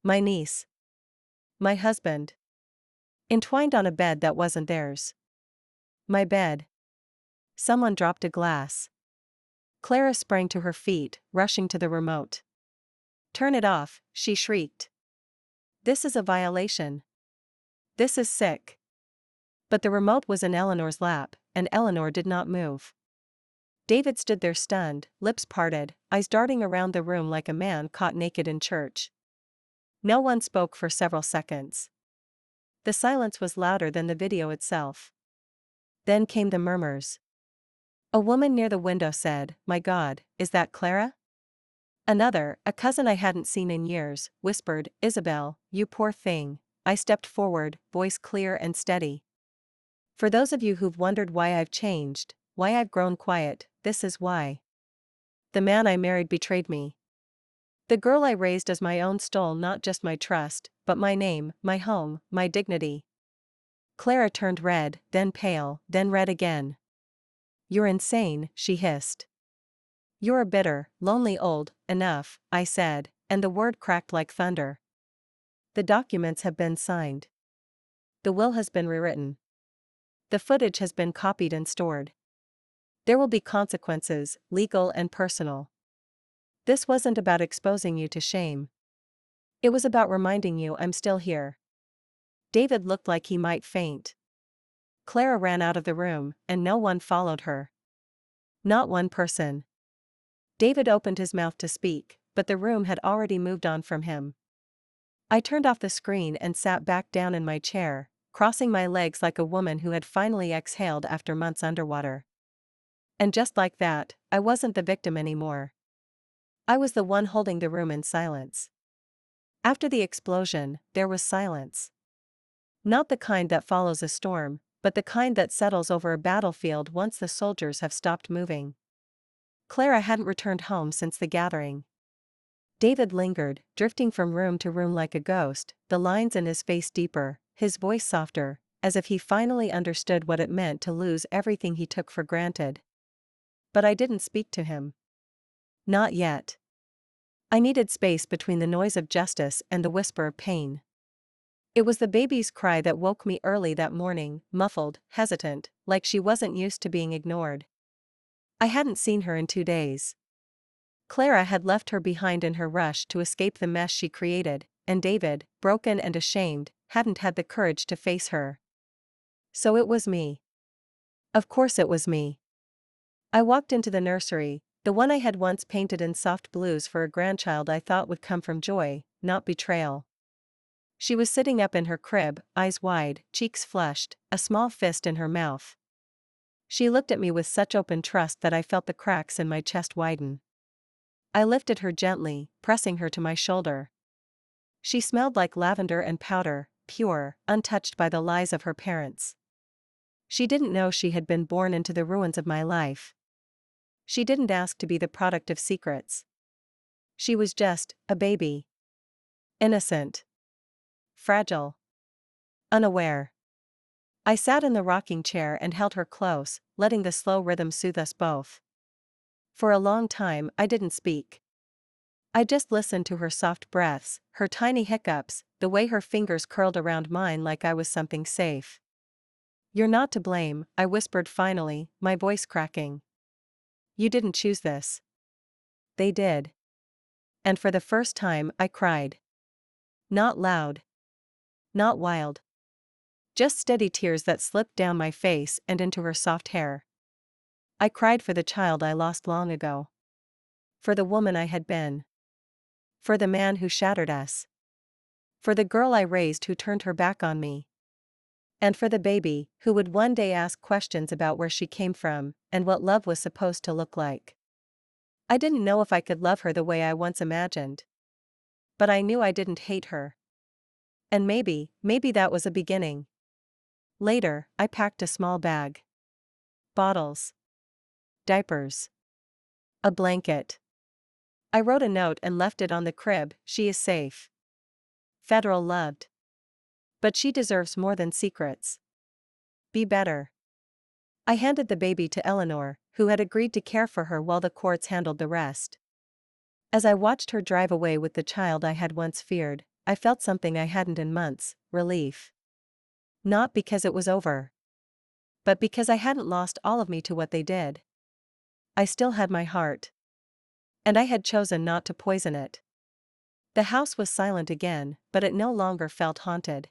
My niece. My husband. Entwined on a bed that wasn't theirs. My bed. Someone dropped a glass. Clara sprang to her feet, rushing to the remote. Turn it off, she shrieked. This is a violation. This is sick. But the remote was in Eleanor's lap, and Eleanor did not move. David stood there stunned, lips parted, eyes darting around the room like a man caught naked in church. No one spoke for several seconds. The silence was louder than the video itself. Then came the murmurs. A woman near the window said, "My God, is that Clara?" Another, a cousin I hadn't seen in years, whispered, "Isabel, you poor thing." I stepped forward, voice clear and steady. For those of you who've wondered why I've changed, why I've grown quiet, this is why. The man I married betrayed me. The girl I raised as my own stole not just my trust, but my name, my home, my dignity. Clara turned red, then pale, then red again. You're insane, she hissed. You're a bitter, lonely old, enough, I said, and the word cracked like thunder. The documents have been signed. The will has been rewritten. The footage has been copied and stored. There will be consequences, legal and personal. This wasn't about exposing you to shame. It was about reminding you I'm still here. David looked like he might faint. Clara ran out of the room, and no one followed her. Not one person. David opened his mouth to speak, but the room had already moved on from him. I turned off the screen and sat back down in my chair, crossing my legs like a woman who had finally exhaled after months underwater. And just like that, I wasn't the victim anymore. I was the one holding the room in silence. After the explosion, there was silence. Not the kind that follows a storm, but the kind that settles over a battlefield once the soldiers have stopped moving. Clara hadn't returned home since the gathering. David lingered, drifting from room to room like a ghost, the lines in his face deeper, his voice softer, as if he finally understood what it meant to lose everything he took for granted. But I didn't speak to him. Not yet. I needed space between the noise of justice and the whisper of pain. It was the baby's cry that woke me early that morning, muffled, hesitant, like she wasn't used to being ignored. I hadn't seen her in 2 days. Clara had left her behind in her rush to escape the mess she created, and David, broken and ashamed, hadn't had the courage to face her. So it was me. Of course it was me. I walked into the nursery, the one I had once painted in soft blues for a grandchild I thought would come from joy, not betrayal. She was sitting up in her crib, eyes wide, cheeks flushed, a small fist in her mouth. She looked at me with such open trust that I felt the cracks in my chest widen. I lifted her gently, pressing her to my shoulder. She smelled like lavender and powder, pure, untouched by the lies of her parents. She didn't know she had been born into the ruins of my life. She didn't ask to be the product of secrets. She was just a baby. Innocent. Fragile. Unaware. I sat in the rocking chair and held her close, letting the slow rhythm soothe us both. For a long time, I didn't speak. I just listened to her soft breaths, her tiny hiccups, the way her fingers curled around mine like I was something safe. "You're not to blame," I whispered finally, my voice cracking. "You didn't choose this." "They did." And for the first time, I cried. Not loud. Not wild. Just steady tears that slipped down my face and into her soft hair. I cried for the child I lost long ago. For the woman I had been. For the man who shattered us. For the girl I raised who turned her back on me. And for the baby, who would one day ask questions about where she came from, and what love was supposed to look like. I didn't know if I could love her the way I once imagined. But I knew I didn't hate her. And maybe that was a beginning. Later, I packed a small bag. Bottles. Diapers. A blanket. I wrote a note and left it on the crib. "She is safe. Federal loved. But she deserves more than secrets. Be better." I handed the baby to Eleanor, who had agreed to care for her while the courts handled the rest. As I watched her drive away with the child I had once feared, I felt something I hadn't in months: relief. Not because it was over. But because I hadn't lost all of me to what they did. I still had my heart. And I had chosen not to poison it. The house was silent again, but it no longer felt haunted.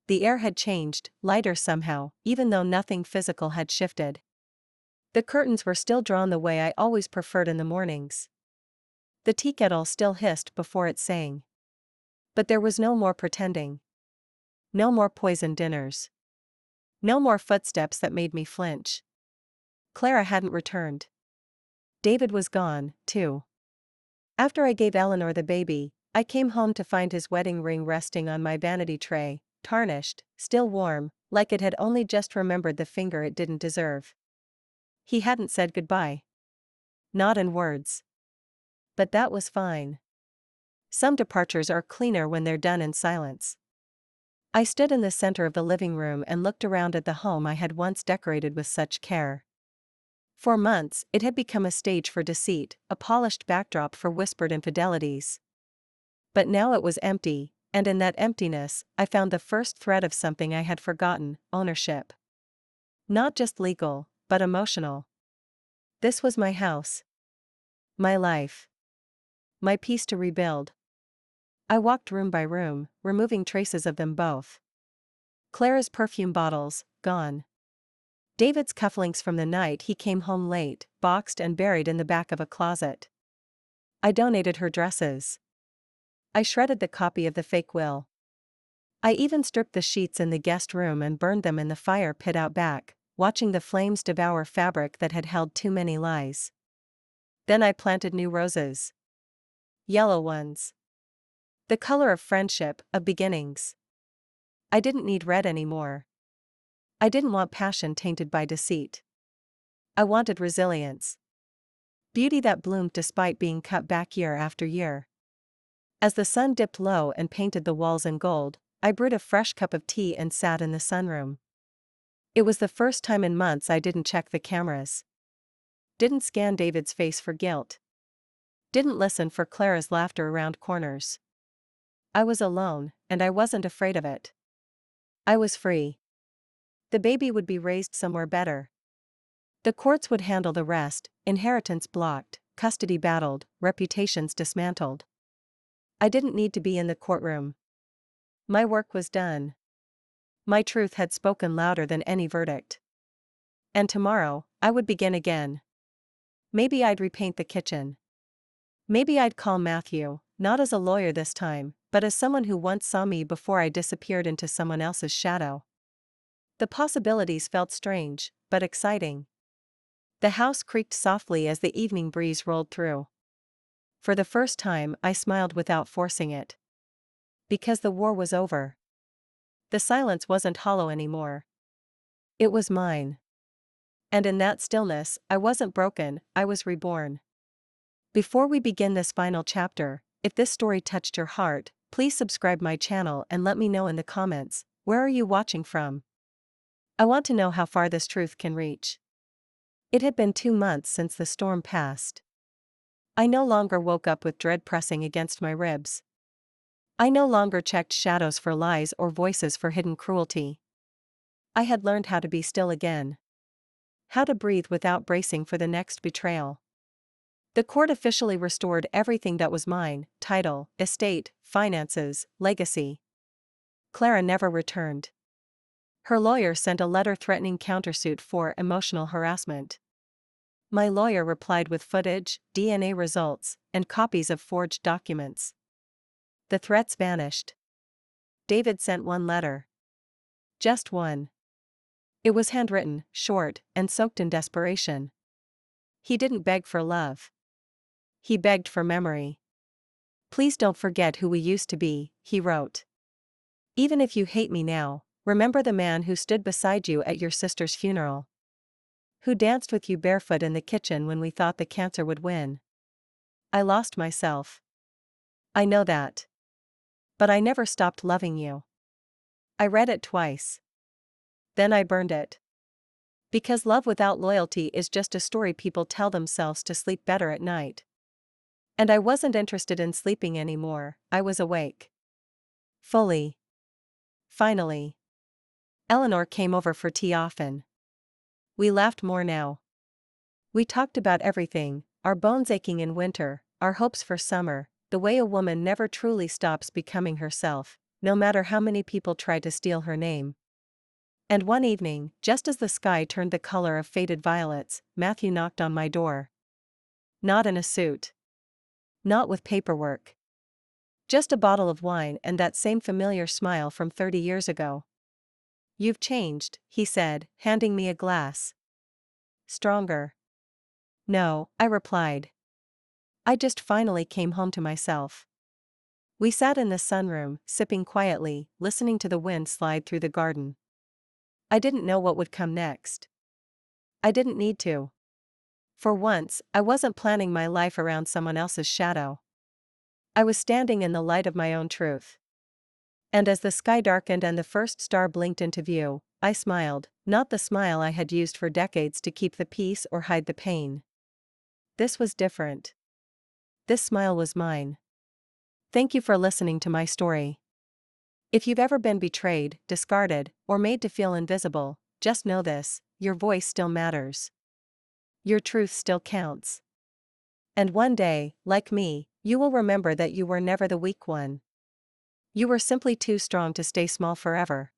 The air had changed, lighter somehow, even though nothing physical had shifted. The curtains were still drawn the way I always preferred in the mornings. The tea kettle still hissed before it sang. But there was no more pretending. No more poisoned dinners. No more footsteps that made me flinch. Clara hadn't returned. David was gone, too. After I gave Eleanor the baby, I came home to find his wedding ring resting on my vanity tray, tarnished, still warm, like it had only just remembered the finger it didn't deserve. He hadn't said goodbye. Not in words. But that was fine. Some departures are cleaner when they're done in silence. I stood in the center of the living room and looked around at the home I had once decorated with such care. For months, it had become a stage for deceit, a polished backdrop for whispered infidelities. But now it was empty, and in that emptiness, I found the first thread of something I had forgotten: ownership. Not just legal, but emotional. This was my house. My life. My piece to rebuild. I walked room by room, removing traces of them both. Clara's perfume bottles, gone. David's cufflinks from the night he came home late, boxed and buried in the back of a closet. I donated her dresses. I shredded the copy of the fake will. I even stripped the sheets in the guest room and burned them in the fire pit out back, watching the flames devour fabric that had held too many lies. Then I planted new roses. Yellow ones. The color of friendship, of beginnings. I didn't need red anymore. I didn't want passion tainted by deceit. I wanted resilience. Beauty that bloomed despite being cut back year after year. As the sun dipped low and painted the walls in gold, I brewed a fresh cup of tea and sat in the sunroom. It was the first time in months I didn't check the cameras. Didn't scan David's face for guilt. Didn't listen for Clara's laughter around corners. I was alone, and I wasn't afraid of it. I was free. The baby would be raised somewhere better. The courts would handle the rest: inheritance blocked, custody battled, reputations dismantled. I didn't need to be in the courtroom. My work was done. My truth had spoken louder than any verdict. And tomorrow, I would begin again. Maybe I'd repaint the kitchen. Maybe I'd call Matthew, not as a lawyer this time, but as someone who once saw me before I disappeared into someone else's shadow. The possibilities felt strange, but exciting. The house creaked softly as the evening breeze rolled through. For the first time, I smiled without forcing it. Because the war was over. The silence wasn't hollow anymore. It was mine. And in that stillness, I wasn't broken, I was reborn. Before we begin this final chapter, if this story touched your heart, please subscribe my channel and let me know in the comments, where are you watching from? I want to know how far this truth can reach. It had been 2 months since the storm passed. I no longer woke up with dread pressing against my ribs. I no longer checked shadows for lies or voices for hidden cruelty. I had learned how to be still again. How to breathe without bracing for the next betrayal. The court officially restored everything that was mine: title, estate, finances, legacy. Clara never returned. Her lawyer sent a letter threatening countersuit for emotional harassment. My lawyer replied with footage, DNA results, and copies of forged documents. The threats vanished. David sent one letter. Just one. It was handwritten, short, and soaked in desperation. He didn't beg for love. He begged for memory. Please don't forget who we used to be, he wrote. Even if you hate me now, remember the man who stood beside you at your sister's funeral. Who danced with you barefoot in the kitchen when we thought the cancer would win. I lost myself. I know that. But I never stopped loving you. I read it twice. Then I burned it. Because love without loyalty is just a story people tell themselves to sleep better at night. And I wasn't interested in sleeping anymore, I was awake. Fully. Finally. Eleanor came over for tea often. We laughed more now. We talked about everything, our bones aching in winter, our hopes for summer, the way a woman never truly stops becoming herself, no matter how many people try to steal her name. And one evening, just as the sky turned the color of faded violets, Matthew knocked on my door. Not in a suit. Not with paperwork. Just a bottle of wine and that same familiar smile from 30 years ago. You've changed, he said, handing me a glass. Stronger. No, I replied. I just finally came home to myself. We sat in the sunroom, sipping quietly, listening to the wind slide through the garden. I didn't know what would come next. I didn't need to. For once, I wasn't planning my life around someone else's shadow. I was standing in the light of my own truth. And as the sky darkened and the first star blinked into view, I smiled, not the smile I had used for decades to keep the peace or hide the pain. This was different. This smile was mine. Thank you for listening to my story. If you've ever been betrayed, discarded, or made to feel invisible, just know this: your voice still matters. Your truth still counts. And one day, like me, you will remember that you were never the weak one. You were simply too strong to stay small forever.